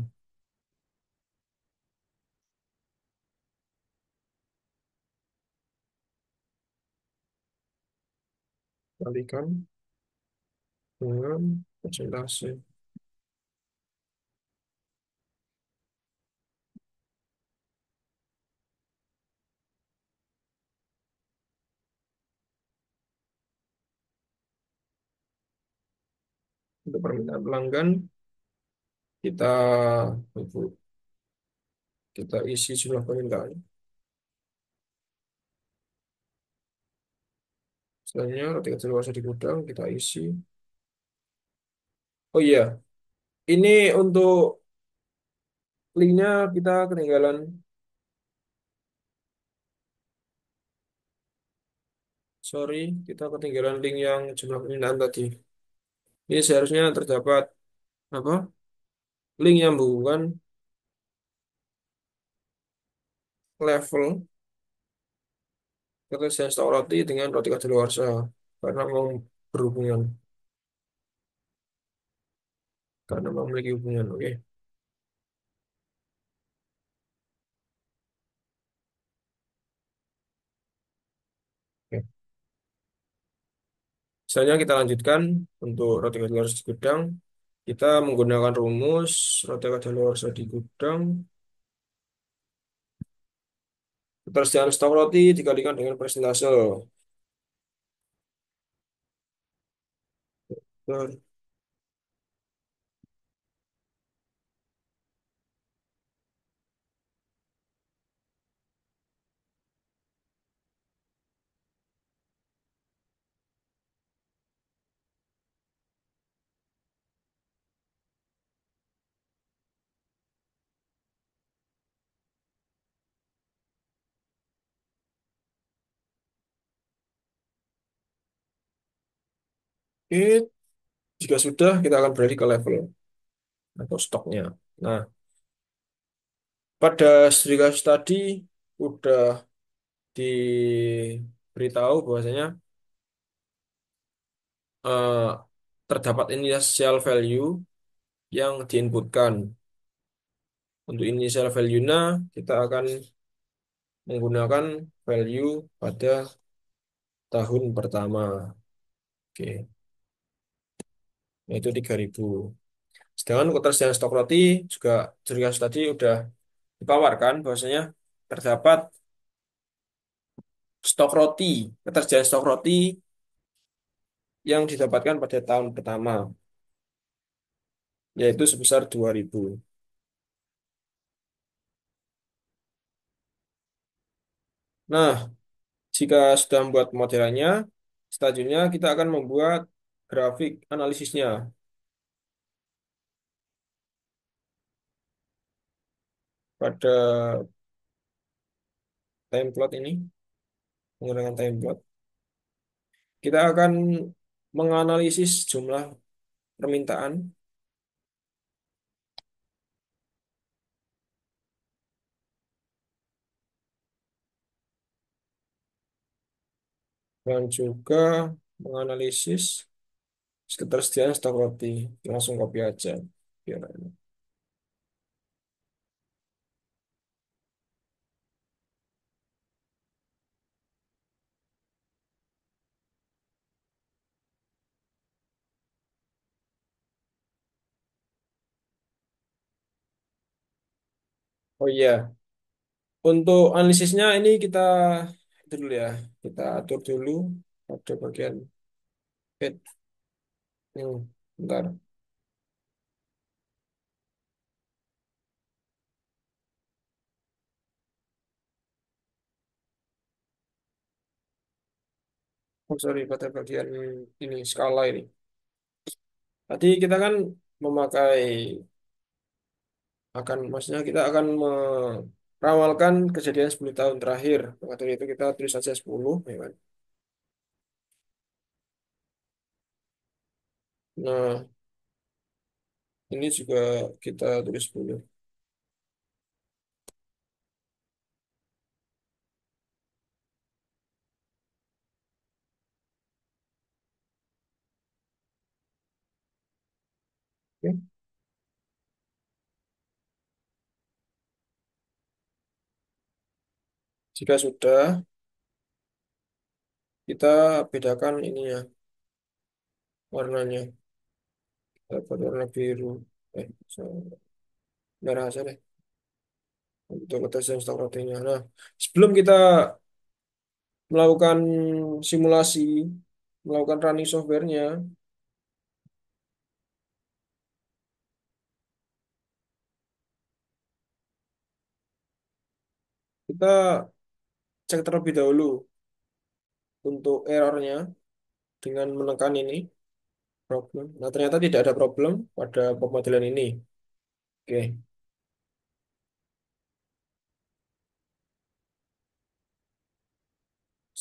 kalikan dengan persentase untuk permintaan pelanggan. Kita kita isi jumlah permintaan. Selanjutnya ketika keluar di gudang kita isi. Oh iya, ini untuk linknya kita ketinggalan. Sorry, kita ketinggalan link yang jumlah permintaan tadi. Ini seharusnya terdapat apa? Link yang menghubungkan level ketersediaan stok roti dengan roti kadaluarsa karena mau berhubungan, karena memiliki hubungan. Oke. Oke. Selanjutnya kita lanjutkan untuk roti kadaluarsa di gudang. Kita menggunakan rumus roti kadaluarsa di gudang. Ketersediaan stok roti dikalikan dengan persentase. Betul. Oke, jika sudah, kita akan beralih ke level atau stoknya. Nah, pada studi kasus tadi udah diberitahu bahwasanya eh, terdapat initial value yang diinputkan. Untuk initial value-nya, kita akan menggunakan value pada tahun pertama. Oke, yaitu 3.000. Sedangkan ketersediaan stok roti juga studi kasus tadi udah dipaparkan bahwasanya terdapat stok roti, ketersediaan stok roti yang didapatkan pada tahun pertama, yaitu sebesar 2.000. Nah, jika sudah membuat modelannya, selanjutnya kita akan membuat grafik analisisnya pada template ini, menggunakan template. Kita akan menganalisis jumlah permintaan dan juga menganalisis ketersediaan stok roti. Langsung copy aja. Biar enak. Oh iya, untuk analisisnya ini kita itu dulu ya. Kita atur dulu pada bagian head. Bentar. Oh sorry, pada bagian ini skala ini. Tadi kita kan memakai maksudnya kita akan meramalkan kejadian 10 tahun terakhir. Maka dari itu kita tulis saja 10, ya kan? Nah, ini juga kita tulis 10. Oke. Jika sudah, kita bedakan ininya, warnanya. Dapat warna biru. So- Merah aja deh. Untuk ketersediaan stok proteinnya. Nah, sebelum kita melakukan simulasi, melakukan running software-nya, kita cek terlebih dahulu untuk errornya dengan menekan ini problem. Nah, ternyata tidak ada problem pada pemodelan ini. Oke,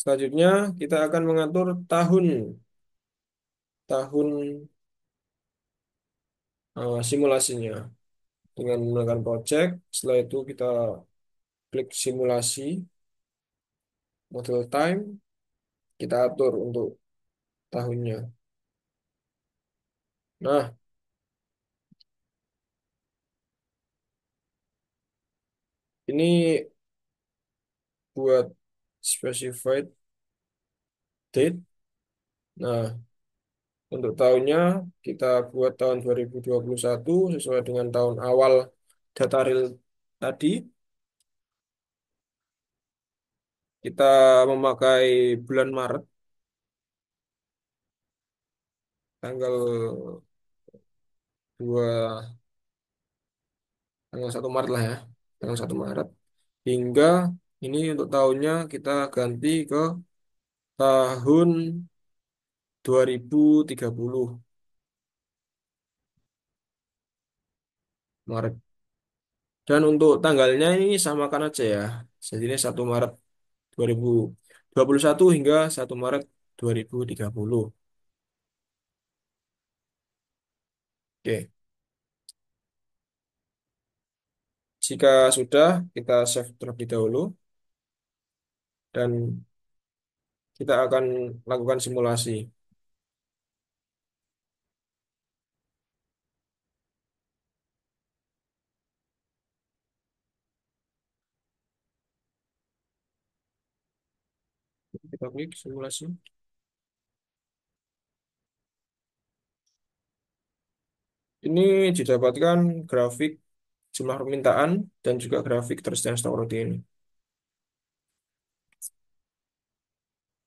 selanjutnya kita akan mengatur tahun tahun simulasinya dengan menggunakan project. Setelah itu kita klik simulasi, model time, kita atur untuk tahunnya. Nah, ini buat specified date. Nah, untuk tahunnya kita buat tahun 2021 sesuai dengan tahun awal data real tadi. Kita memakai bulan Maret tanggal 2 tanggal 1 Maret lah ya. Tanggal 1 Maret. Hingga ini untuk tahunnya kita ganti ke tahun 2030 Maret. Dan untuk tanggalnya ini samakan aja ya. Jadi ini 1 Maret 2021 hingga 1 Maret 2030. Oke, jika sudah kita save terlebih dahulu dan kita akan lakukan simulasi. Kita klik simulasi. Ini didapatkan grafik jumlah permintaan dan juga grafik ketersediaan stok roti ini.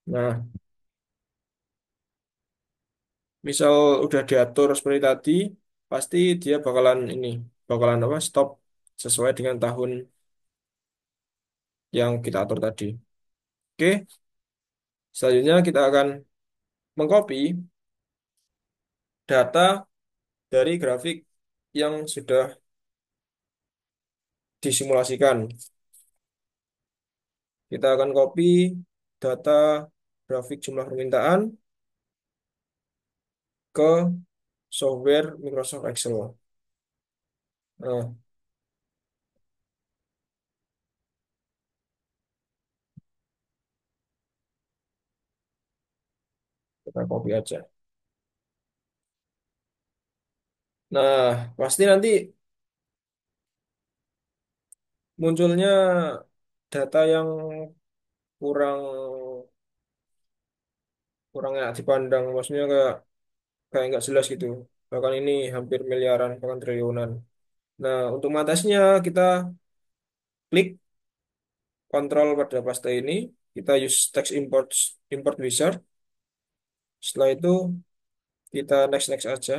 Nah, misal udah diatur seperti tadi, pasti dia bakalan apa? Stop sesuai dengan tahun yang kita atur tadi. Oke, selanjutnya kita akan mengcopy data dari grafik yang sudah disimulasikan. Kita akan copy data grafik jumlah permintaan ke software Microsoft Excel. Nah, kita copy aja. Nah, pasti nanti munculnya data yang kurang kurang enak dipandang. Maksudnya kayak kayak nggak jelas gitu. Bahkan ini hampir miliaran, bahkan triliunan. Nah, untuk mengatasinya kita klik kontrol pada paste ini. Kita use text import wizard. Setelah itu kita next next aja.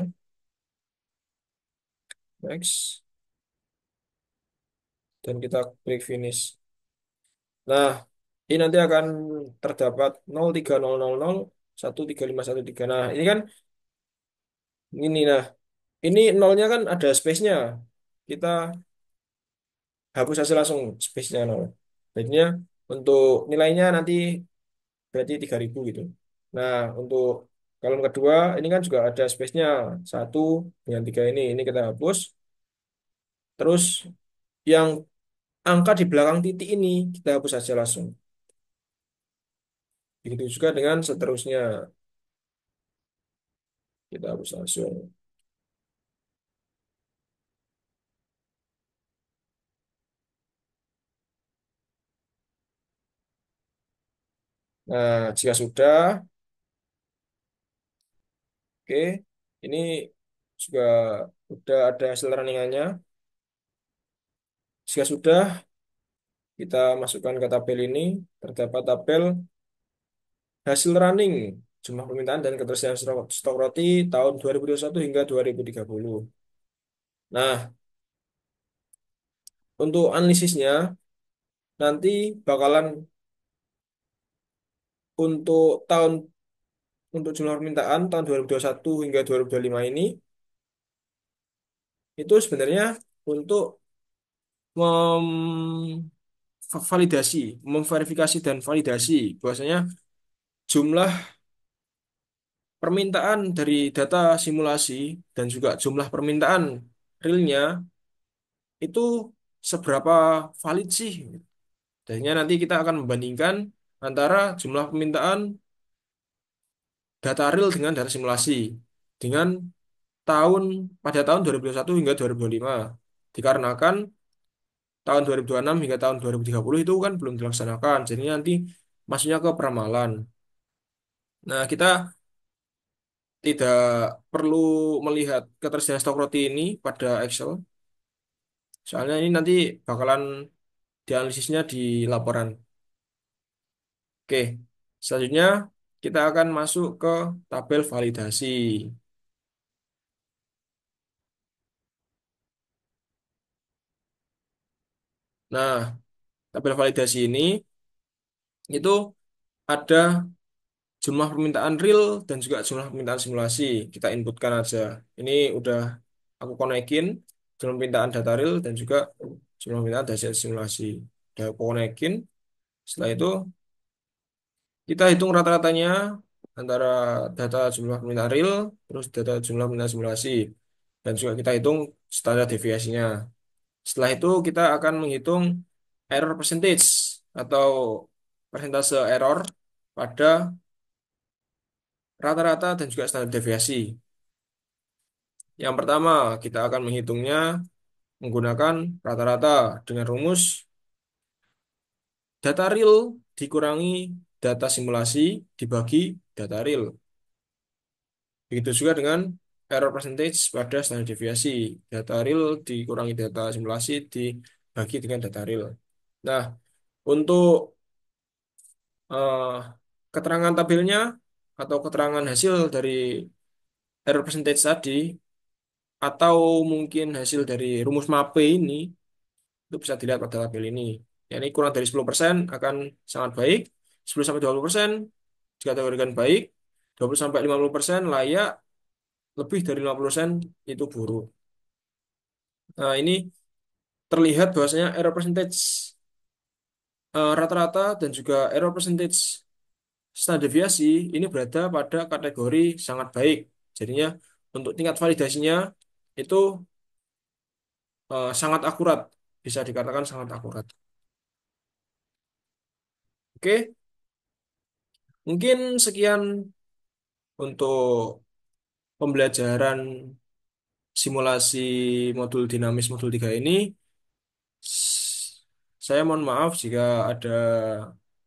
Next. Dan kita klik finish. Nah, ini nanti akan terdapat 03000 13513. Nah, ini kan nah, ini nolnya kan ada space-nya. Kita hapus aja langsung space-nya nol. Jadinya untuk nilainya nanti berarti 3000 gitu. Nah, untuk kolom kedua ini kan juga ada space-nya 1 dengan 3 ini. Ini kita hapus. Terus yang angka di belakang titik ini kita hapus aja langsung. Begitu juga dengan seterusnya. Kita hapus langsung. Nah, jika sudah, oke, ini juga udah ada hasil runningannya. Jika sudah, kita masukkan ke tabel ini. Terdapat tabel hasil running, jumlah permintaan dan ketersediaan stok roti tahun 2021 hingga 2030. Nah, untuk analisisnya, nanti bakalan untuk tahun untuk jumlah permintaan tahun 2021 hingga 2025 ini, itu sebenarnya untuk validasi, memverifikasi dan validasi bahwasanya jumlah permintaan dari data simulasi dan juga jumlah permintaan realnya itu seberapa valid sih. Jadinya nanti kita akan membandingkan antara jumlah permintaan data real dengan data simulasi dengan tahun pada tahun 2021 hingga 2025. Dikarenakan tahun 2026 hingga tahun 2030 itu kan belum dilaksanakan. Jadi nanti masuknya ke peramalan. Nah, kita tidak perlu melihat ketersediaan stok roti ini pada Excel. Soalnya ini nanti bakalan dianalisisnya di laporan. Oke, selanjutnya kita akan masuk ke tabel validasi. Nah, tabel validasi ini itu ada jumlah permintaan real dan juga jumlah permintaan simulasi. Kita inputkan aja. Ini udah aku konekin jumlah permintaan data real dan juga jumlah permintaan data simulasi. Udah aku konekin. Setelah itu kita hitung rata-ratanya antara data jumlah permintaan real terus data jumlah permintaan simulasi dan juga kita hitung standar deviasinya. Setelah itu kita akan menghitung error percentage atau persentase error pada rata-rata dan juga standar deviasi. Yang pertama, kita akan menghitungnya menggunakan rata-rata dengan rumus data real dikurangi data simulasi dibagi data real. Begitu juga dengan error percentage pada standar deviasi. Data real dikurangi data simulasi dibagi dengan data real. Nah, untuk eh, keterangan tabelnya atau keterangan hasil dari error percentage tadi atau mungkin hasil dari rumus MAPE ini itu bisa dilihat pada tabel ini. Yani kurang dari 10% akan sangat baik, 10-20% dikategorikan baik, 20-50% layak, lebih dari 50% itu buruk. Nah, ini terlihat bahwasanya error percentage rata-rata dan juga error percentage standar deviasi ini berada pada kategori sangat baik. Jadinya untuk tingkat validasinya itu sangat akurat, bisa dikatakan sangat akurat. Oke, mungkin sekian untuk pembelajaran simulasi modul dinamis modul 3 ini. Saya mohon maaf jika ada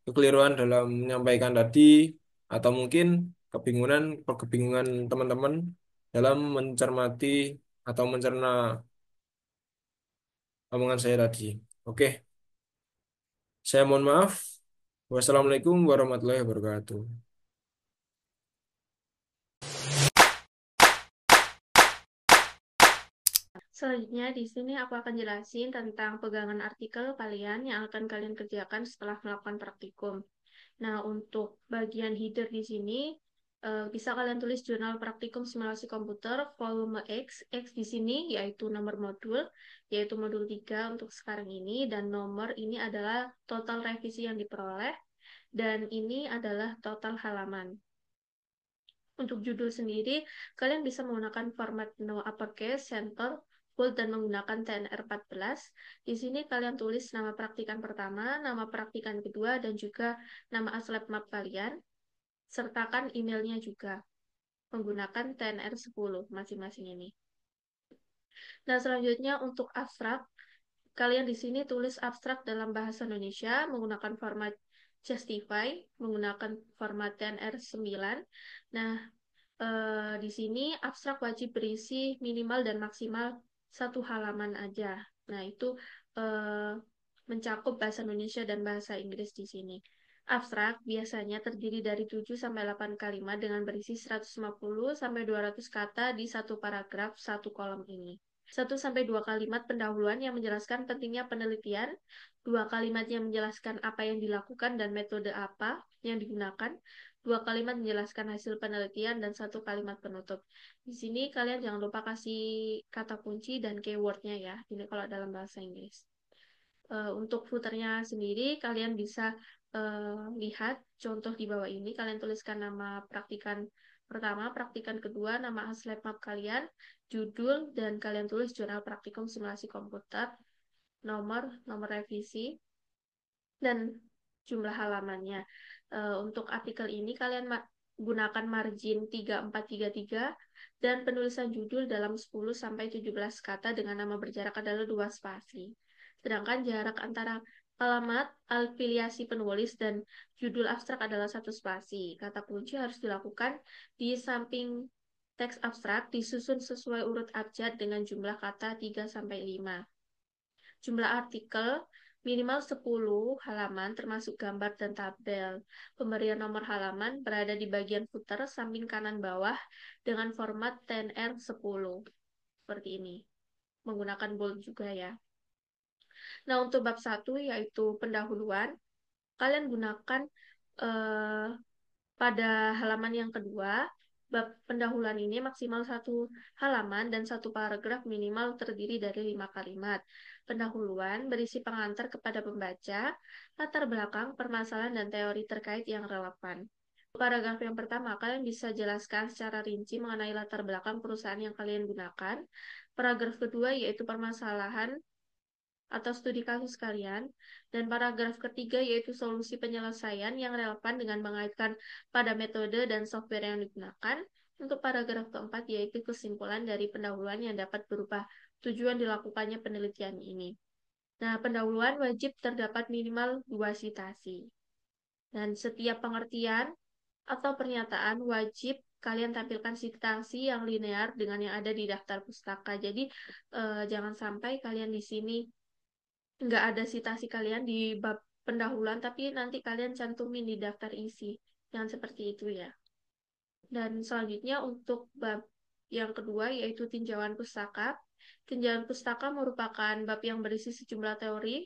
kekeliruan dalam menyampaikan tadi atau mungkin kebingungan teman-teman dalam mencermati atau mencerna omongan saya tadi. Oke, saya mohon maaf. Wassalamualaikum warahmatullahi wabarakatuh. Selanjutnya di sini aku akan jelasin tentang pegangan artikel kalian yang akan kalian kerjakan setelah melakukan praktikum. Nah, untuk bagian header di sini bisa kalian tulis jurnal praktikum simulasi komputer volume X. X di sini yaitu nomor modul, yaitu modul 3 untuk sekarang ini, dan nomor ini adalah total revisi yang diperoleh, dan ini adalah total halaman. Untuk judul sendiri, kalian bisa menggunakan format no uppercase, center, bold, dan menggunakan TNR 14. Di sini kalian tulis nama praktikan pertama, nama praktikan kedua, dan juga nama aslab map kalian. Sertakan emailnya juga menggunakan TNR 10 masing-masing ini. Nah, selanjutnya untuk abstrak, kalian di sini tulis abstrak dalam bahasa Indonesia menggunakan format Justify, menggunakan format TNR 9. Nah, di sini abstrak wajib berisi minimal dan maksimal satu halaman aja. Nah, itu eh, mencakup bahasa Indonesia dan bahasa Inggris di sini. Abstrak biasanya terdiri dari 7-8 kalimat dengan berisi 150-200 kata di satu paragraf satu kolom ini. 1-2 kalimat pendahuluan yang menjelaskan pentingnya penelitian, 2 kalimat yang menjelaskan apa yang dilakukan dan metode apa yang digunakan, 2 kalimat menjelaskan hasil penelitian, dan 1 kalimat penutup. Di sini kalian jangan lupa kasih kata kunci dan keywordnya ya. Ini kalau dalam bahasa Inggris. Untuk footernya sendiri, kalian bisa lihat contoh di bawah ini. Kalian tuliskan nama praktikan pertama, praktikan kedua, nama lab map kalian, judul, dan kalian tulis jurnal praktikum simulasi komputer, nomor revisi, dan jumlah halamannya. Untuk artikel ini kalian gunakan margin 3433 dan penulisan judul dalam 10-17 kata dengan nama berjarak adalah 2 spasi. Sedangkan jarak antara alamat, afiliasi penulis, dan judul abstrak adalah 1 spasi. Kata kunci harus dilakukan di samping teks abstrak disusun sesuai urut abjad dengan jumlah kata 3-5. Jumlah artikel minimal 10 halaman termasuk gambar dan tabel. Pemberian nomor halaman berada di bagian footer samping kanan bawah dengan format TNR 10. Seperti ini. Menggunakan bold juga ya. Nah, untuk bab 1 yaitu pendahuluan, kalian gunakan eh, pada halaman yang kedua. Bab pendahuluan ini maksimal 1 halaman dan 1 paragraf minimal terdiri dari 5 kalimat. Pendahuluan berisi pengantar kepada pembaca, latar belakang, permasalahan, dan teori terkait yang relevan. Paragraf yang pertama, kalian bisa jelaskan secara rinci mengenai latar belakang perusahaan yang kalian gunakan. Paragraf kedua yaitu permasalahan atau studi kasus kalian. Dan paragraf ketiga yaitu solusi penyelesaian yang relevan dengan mengaitkan pada metode dan software yang digunakan. Untuk paragraf keempat yaitu kesimpulan dari pendahuluan yang dapat berupa tujuan dilakukannya penelitian ini. Nah, pendahuluan wajib terdapat minimal 2 citasi. Dan setiap pengertian atau pernyataan wajib kalian tampilkan citasi yang linear dengan yang ada di daftar pustaka. Jadi, jangan sampai kalian di sini nggak ada citasi kalian di bab pendahuluan, tapi nanti kalian cantumin di daftar isi. Jangan seperti itu ya. Dan selanjutnya untuk bab yang kedua yaitu tinjauan pustaka. Tinjauan pustaka merupakan bab yang berisi sejumlah teori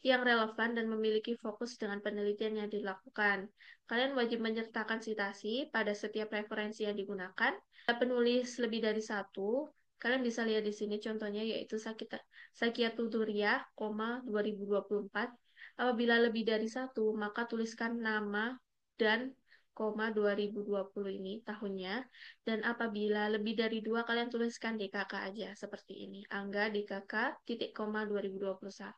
yang relevan dan memiliki fokus dengan penelitian yang dilakukan. Kalian wajib menyertakan citasi pada setiap referensi yang digunakan. Penulis lebih dari satu, kalian bisa lihat di sini contohnya yaitu Sakya Tuturia, 2024. Apabila lebih dari satu, maka tuliskan nama dan 2020 ini tahunnya. Dan apabila lebih dari dua, kalian tuliskan DKK aja seperti ini. Angga DKK titik koma 2021.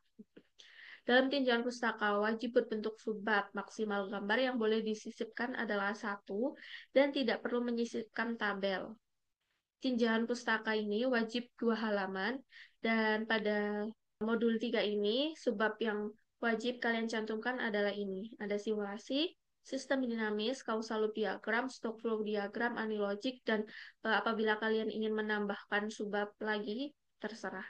Dalam tinjauan pustaka wajib berbentuk subbab. Maksimal gambar yang boleh disisipkan adalah 1 dan tidak perlu menyisipkan tabel. Tinjauan pustaka ini wajib 2 halaman dan pada modul 3 ini subbab yang wajib kalian cantumkan adalah ini. Ada simulasi, sistem dinamis, causal loop diagram, stock flow diagram, anilogik, dan apabila kalian ingin menambahkan subbab lagi, terserah.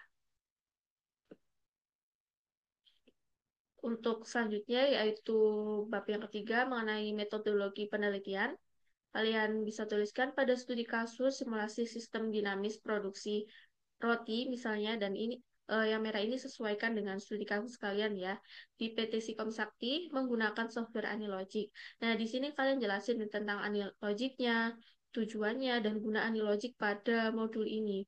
Untuk selanjutnya yaitu bab yang ketiga mengenai metodologi penelitian. Kalian bisa tuliskan pada studi kasus simulasi sistem dinamis produksi roti misalnya, dan ini yang merah ini sesuaikan dengan studi kasus kalian ya. Di PT Sikom Sakti menggunakan software Anilogic. Nah, di sini kalian jelasin tentang Anilogicnya, tujuannya, dan guna Anilogic pada modul ini.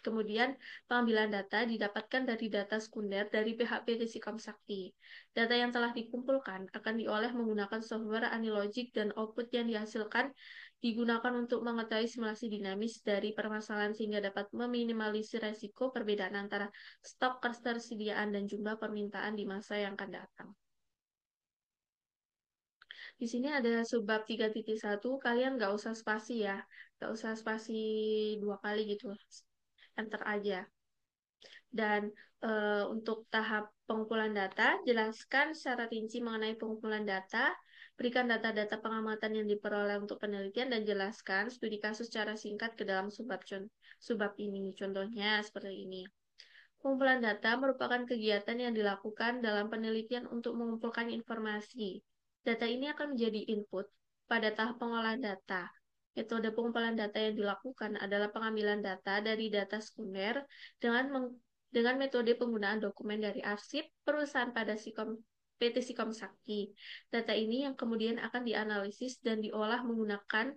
Kemudian, pengambilan data didapatkan dari data sekunder dari pihak PT Sikom Sakti. Data yang telah dikumpulkan akan diolah menggunakan software Anilogic dan output yang dihasilkan digunakan untuk mengetahui simulasi dinamis dari permasalahan sehingga dapat meminimalisir resiko perbedaan antara stok ketersediaan dan jumlah permintaan di masa yang akan datang. Di sini ada subbab 3.1, kalian nggak usah spasi ya, nggak usah spasi 2 kali gitu, enter aja. Dan untuk tahap pengumpulan data, jelaskan secara rinci mengenai pengumpulan data, berikan data-data pengamatan yang diperoleh untuk penelitian, dan jelaskan studi kasus secara singkat ke dalam subbab ini. Contohnya seperti ini. Pengumpulan data merupakan kegiatan yang dilakukan dalam penelitian untuk mengumpulkan informasi. Data ini akan menjadi input pada tahap pengolahan data. Metode pengumpulan data yang dilakukan adalah pengambilan data dari data sekunder dengan metode penggunaan dokumen dari arsip perusahaan pada PT Sikom Sakti. Data ini yang kemudian akan dianalisis dan diolah menggunakan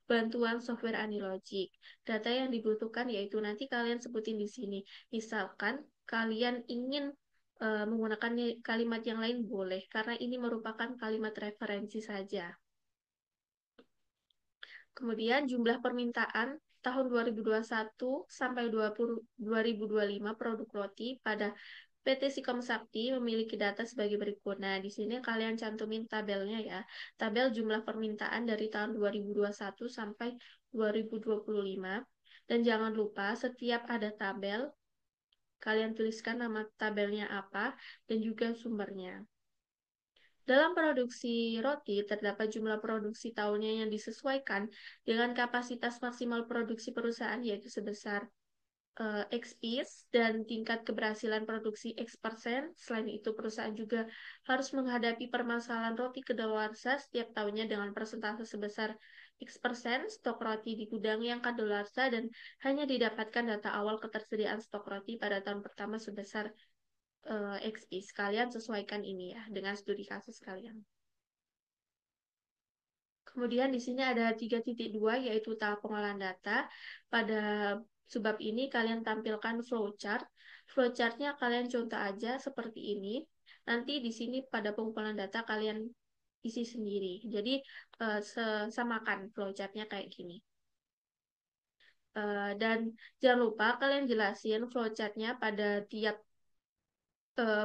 bantuan software Anilogic. Data yang dibutuhkan yaitu nanti kalian sebutin di sini. Misalkan kalian ingin menggunakan kalimat yang lain boleh, karena ini merupakan kalimat referensi saja. Kemudian jumlah permintaan tahun 2021 sampai 2025 produk roti pada PT Sikom Sakti memiliki data sebagai berikut. Nah, di sini kalian cantumin tabelnya ya. Tabel jumlah permintaan dari tahun 2021 sampai 2025. Dan jangan lupa setiap ada tabel, kalian tuliskan nama tabelnya apa dan juga sumbernya. Dalam produksi roti, terdapat jumlah produksi tahunnya yang disesuaikan dengan kapasitas maksimal produksi perusahaan, yaitu sebesar X piece, dan tingkat keberhasilan produksi X%. Selain itu, perusahaan juga harus menghadapi permasalahan roti kedaluarsa setiap tahunnya dengan persentase sebesar X%. Stok roti di gudang yang kadaluarsa dan hanya didapatkan data awal ketersediaan stok roti pada tahun pertama sebesar XI. Kalian sesuaikan ini ya dengan studi kasus kalian. Kemudian di sini ada 3.2 yaitu tahap pengolahan data. Pada subbab ini kalian tampilkan flowchart. Flowchartnya kalian contoh aja seperti ini. Nanti di sini pada pengumpulan data kalian isi sendiri. Jadi samakan flowchartnya kayak gini. Dan jangan lupa kalian jelasin flowchartnya pada tiap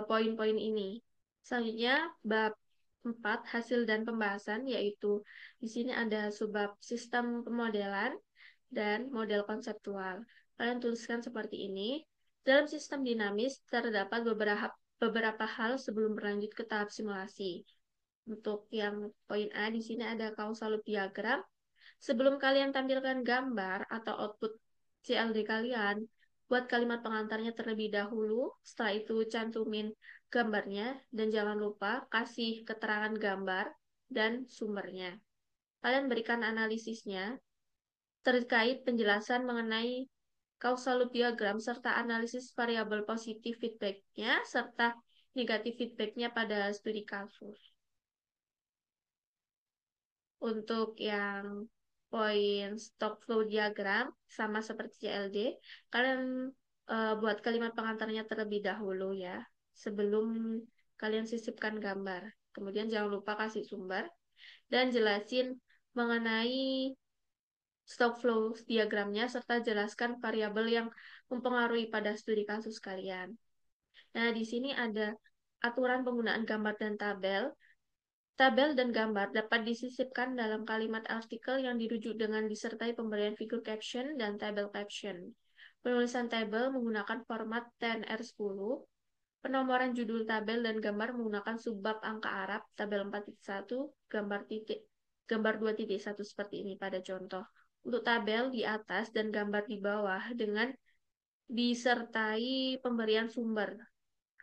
poin-poin ini. Selanjutnya, bab 4 hasil dan pembahasan, yaitu di sini ada subbab sistem pemodelan dan model konseptual. Kalian tuliskan seperti ini. Dalam sistem dinamis, terdapat beberapa hal sebelum berlanjut ke tahap simulasi. Untuk yang poin A, di sini ada causal loop diagram. Sebelum kalian tampilkan gambar atau output CLD kalian, buat kalimat pengantarnya terlebih dahulu, setelah itu cantumin gambarnya, dan jangan lupa kasih keterangan gambar dan sumbernya. Kalian berikan analisisnya terkait penjelasan mengenai causal loop diagram serta analisis variabel positif feedbacknya serta negatif feedbacknya pada studi kasus. Untuk yang poin stock flow diagram sama seperti CLD, kalian buat kalimat pengantarnya terlebih dahulu ya, sebelum kalian sisipkan gambar. Kemudian jangan lupa kasih sumber dan jelasin mengenai stock flow diagramnya serta jelaskan variabel yang mempengaruhi pada studi kasus kalian. Nah, di sini ada aturan penggunaan gambar dan tabel. Tabel dan gambar dapat disisipkan dalam kalimat artikel yang dirujuk dengan disertai pemberian figur caption dan tabel caption. Penulisan tabel menggunakan format 10R10. Penomoran judul tabel dan gambar menggunakan subbab angka Arab, tabel 4.1, gambar 2.1 seperti ini pada contoh. Untuk tabel di atas dan gambar di bawah dengan disertai pemberian sumber.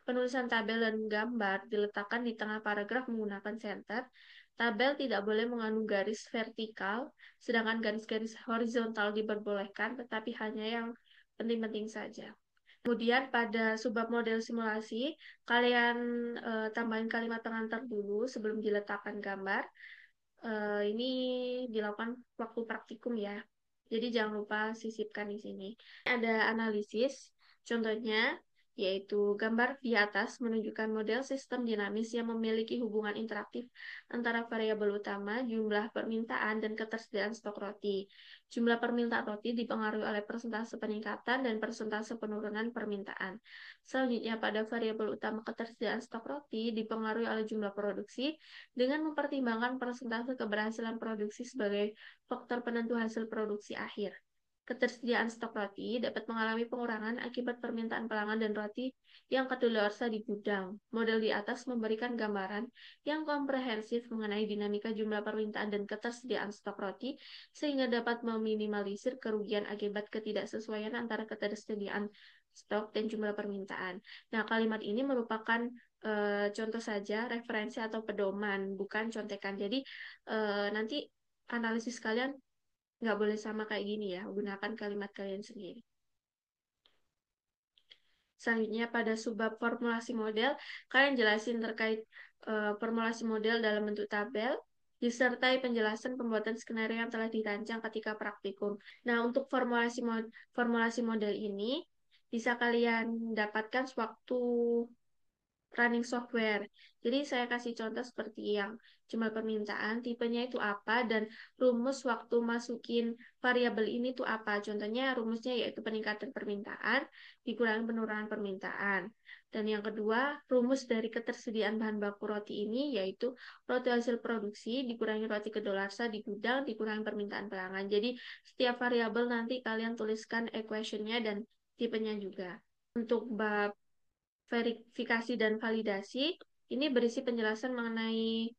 Penulisan tabel dan gambar diletakkan di tengah paragraf menggunakan center. Tabel tidak boleh mengandung garis vertikal, sedangkan garis-garis horizontal diperbolehkan, tetapi hanya yang penting-penting saja. Kemudian pada subbab model simulasi, kalian tambahin kalimat pengantar dulu sebelum diletakkan gambar. Ini dilakukan waktu praktikum ya. Jadi jangan lupa sisipkan di sini. Ada analisis, contohnya yaitu gambar di atas menunjukkan model sistem dinamis yang memiliki hubungan interaktif antara variabel utama, jumlah permintaan, dan ketersediaan stok roti. Jumlah permintaan roti dipengaruhi oleh persentase peningkatan dan persentase penurunan permintaan. Selanjutnya, pada variabel utama ketersediaan stok roti dipengaruhi oleh jumlah produksi dengan mempertimbangkan persentase keberhasilan produksi sebagai faktor penentu hasil produksi akhir. Ketersediaan stok roti dapat mengalami pengurangan akibat permintaan pelanggan dan roti yang kadaluarsa di gudang. Model di atas memberikan gambaran yang komprehensif mengenai dinamika jumlah permintaan dan ketersediaan stok roti sehingga dapat meminimalisir kerugian akibat ketidaksesuaian antara ketersediaan stok dan jumlah permintaan. Nah, kalimat ini merupakan contoh saja, referensi atau pedoman, bukan contekan. Jadi, nanti analisis kalian nggak boleh sama kayak gini ya, gunakan kalimat kalian sendiri. Selanjutnya pada subbab formulasi model, kalian jelasin terkait formulasi model dalam bentuk tabel, disertai penjelasan pembuatan skenario yang telah dirancang ketika praktikum. Nah, untuk formulasi model ini bisa kalian dapatkan sewaktu running software. Jadi saya kasih contoh seperti yang jumlah permintaan, tipenya itu apa, dan rumus waktu masukin variabel ini itu apa. Contohnya rumusnya yaitu peningkatan permintaan dikurangi penurunan permintaan. Dan yang kedua, rumus dari ketersediaan bahan baku roti ini yaitu roti hasil produksi dikurangi roti kedaluarsa di gudang dikurangi permintaan pelanggan. Jadi setiap variabel nanti kalian tuliskan equation-nya dan tipenya juga. Untuk bab verifikasi dan validasi, ini berisi penjelasan mengenai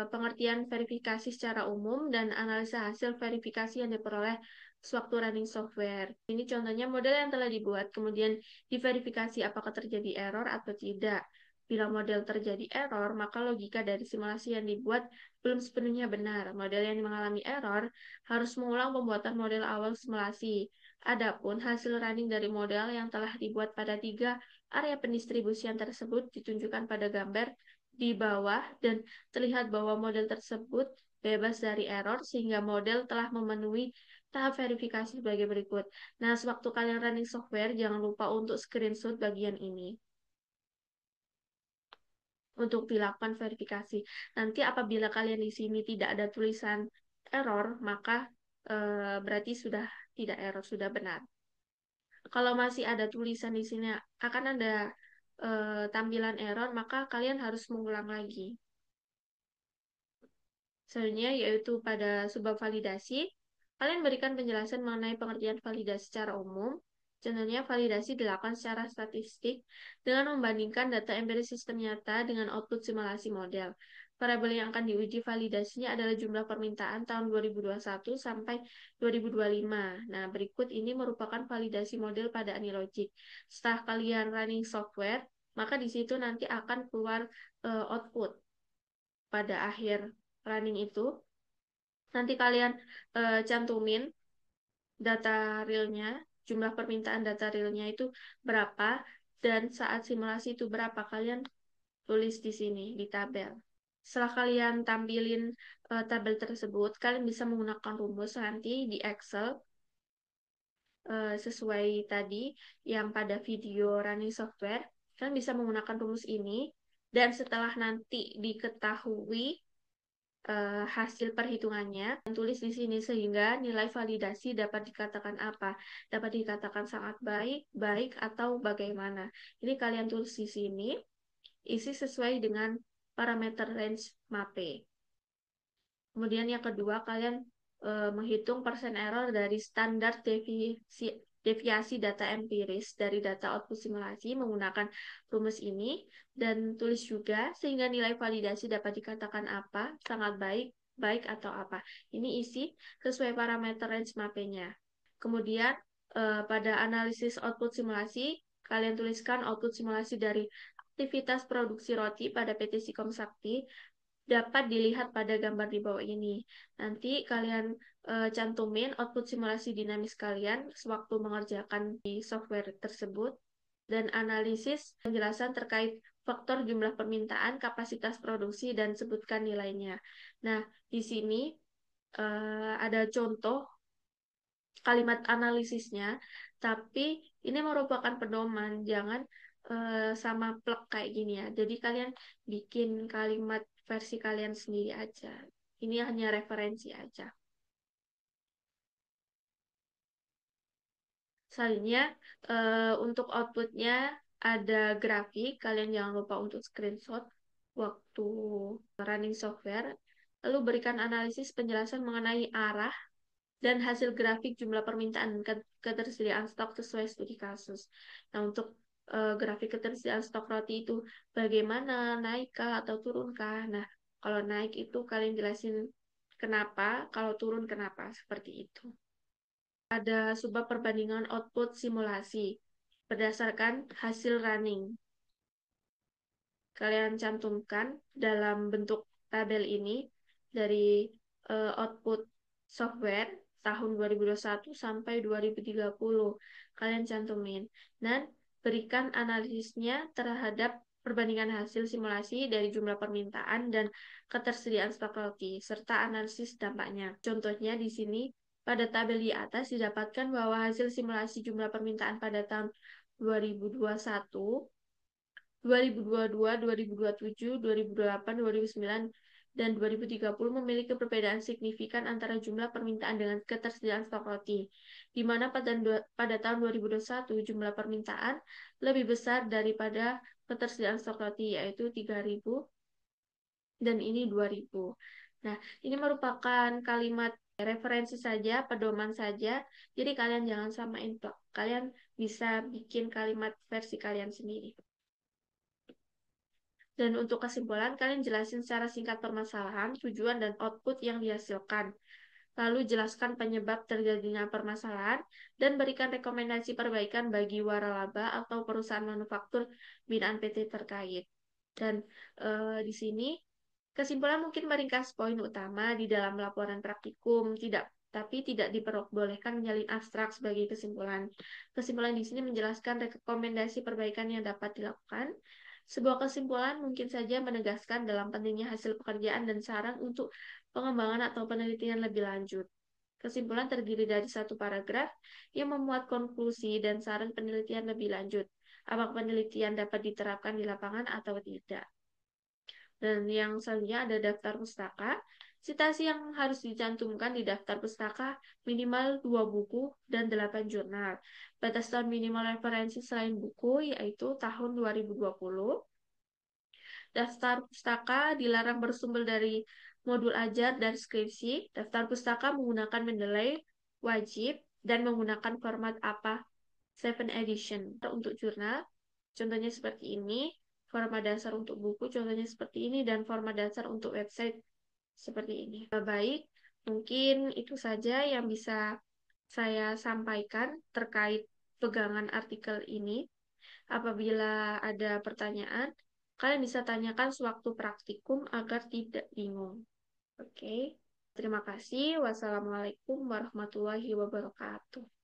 pengertian verifikasi secara umum dan analisa hasil verifikasi yang diperoleh sewaktu running software. Ini contohnya model yang telah dibuat, kemudian diverifikasi apakah terjadi error atau tidak. Bila model terjadi error, maka logika dari simulasi yang dibuat belum sepenuhnya benar. Model yang mengalami error harus mengulang pembuatan model awal simulasi. Adapun hasil running dari model yang telah dibuat pada tiga area pendistribusian tersebut ditunjukkan pada gambar di bawah dan terlihat bahwa model tersebut bebas dari error sehingga model telah memenuhi tahap verifikasi sebagai berikut. Nah, sewaktu kalian running software, jangan lupa untuk screenshot bagian ini untuk dilakukan verifikasi. Nanti apabila kalian di sini tidak ada tulisan error, maka berarti sudah tidak error, sudah benar. Kalau masih ada tulisan di sini akan ada tampilan error, maka kalian harus mengulang lagi. Selanjutnya yaitu pada subbab validasi, kalian berikan penjelasan mengenai pengertian validasi secara umum. Contohnya, validasi dilakukan secara statistik dengan membandingkan data empiris sistem nyata dengan output simulasi model. Variabel yang akan diuji validasinya adalah jumlah permintaan tahun 2021 sampai 2025. Nah, berikut ini merupakan validasi model pada Anilogic. Setelah kalian running software, maka di situ nanti akan keluar output pada akhir running itu. Nanti kalian cantumin data realnya, jumlah permintaan data realnya itu berapa, dan saat simulasi itu berapa, kalian tulis di sini, di tabel. Setelah kalian tampilin tabel tersebut, kalian bisa menggunakan rumus nanti di Excel sesuai tadi yang pada video running software. Kalian bisa menggunakan rumus ini, dan setelah nanti diketahui hasil perhitungannya, tulis di sini sehingga nilai validasi dapat dikatakan apa? Dapat dikatakan sangat baik, baik, atau bagaimana. Ini kalian tulis di sini, isi sesuai dengan parameter range MAPE. Kemudian yang kedua, kalian menghitung persen error dari standar deviasi data empiris dari data output simulasi menggunakan rumus ini, dan tulis juga sehingga nilai validasi dapat dikatakan apa, sangat baik, baik, atau apa. Ini isi sesuai parameter range MAPE-nya. Kemudian pada analisis output simulasi, kalian tuliskan output simulasi dari aktivitas produksi roti pada PT Sikom Sakti dapat dilihat pada gambar di bawah ini. Nanti kalian cantumin output simulasi dinamis kalian sewaktu mengerjakan di software tersebut dan analisis penjelasan terkait faktor jumlah permintaan, kapasitas produksi, dan sebutkan nilainya. Nah, di sini ada contoh kalimat analisisnya, tapi ini merupakan pedoman, jangan sama plek kayak gini ya. Jadi kalian bikin kalimat versi kalian sendiri aja. Ini hanya referensi aja. Selanjutnya, untuk outputnya ada grafik. Kalian jangan lupa untuk screenshot waktu running software. Lalu berikan analisis penjelasan mengenai arah dan hasil grafik jumlah permintaan ketersediaan stok sesuai studi kasus. Nah, untuk grafik ketersediaan stok roti itu bagaimana, naikkah atau turunkah? Nah, kalau naik itu kalian jelasin kenapa, kalau turun kenapa, seperti itu. Ada subbab perbandingan output simulasi berdasarkan hasil running. Kalian cantumkan dalam bentuk tabel ini dari output software tahun 2021 sampai 2030. Kalian cantumin dan berikan analisisnya terhadap perbandingan hasil simulasi dari jumlah permintaan dan ketersediaan stok roti serta analisis dampaknya. Contohnya di sini pada tabel di atas didapatkan bahwa hasil simulasi jumlah permintaan pada tahun 2021, 2022, 2027, 2028, 2009, dan 2030 memiliki perbedaan signifikan antara jumlah permintaan dengan ketersediaan stok roti, di mana pada tahun 2021 jumlah permintaan lebih besar daripada ketersediaan stok roti, yaitu 3.000 dan ini 2.000. Nah, ini merupakan kalimat referensi saja, pedoman saja, jadi kalian jangan samain plak. Kalian bisa bikin kalimat versi kalian sendiri. Dan untuk kesimpulan, kalian jelasin secara singkat permasalahan, tujuan, dan output yang dihasilkan. Lalu jelaskan penyebab terjadinya permasalahan, dan berikan rekomendasi perbaikan bagi waralaba atau perusahaan manufaktur binaan PT terkait. Dan di sini Kesimpulan mungkin meringkas poin utama di dalam laporan praktikum, tapi tidak diperbolehkan menyalin abstrak sebagai kesimpulan. Kesimpulan di sini menjelaskan rekomendasi perbaikan yang dapat dilakukan. Sebuah kesimpulan mungkin saja menegaskan dalam pentingnya hasil pekerjaan dan saran untuk pengembangan atau penelitian lebih lanjut. Kesimpulan terdiri dari satu paragraf yang memuat konklusi dan saran penelitian lebih lanjut. Apakah penelitian dapat diterapkan di lapangan atau tidak? Dan yang selanjutnya ada daftar pustaka. Citasi yang harus dicantumkan di daftar pustaka minimal 2 buku dan 8 jurnal. Batas tahun minimal referensi selain buku yaitu tahun 2020. Daftar pustaka dilarang bersumber dari modul ajar dan skripsi. Daftar pustaka menggunakan Mendeley wajib dan menggunakan format apa? 7 edition. Untuk jurnal, contohnya seperti ini. Format dasar untuk buku, contohnya seperti ini. Dan format dasar untuk website, seperti ini. Baik, mungkin itu saja yang bisa saya sampaikan terkait pegangan artikel ini. Apabila ada pertanyaan, kalian bisa tanyakan sewaktu praktikum agar tidak bingung. Oke, terima kasih. Wassalamualaikum warahmatullahi wabarakatuh.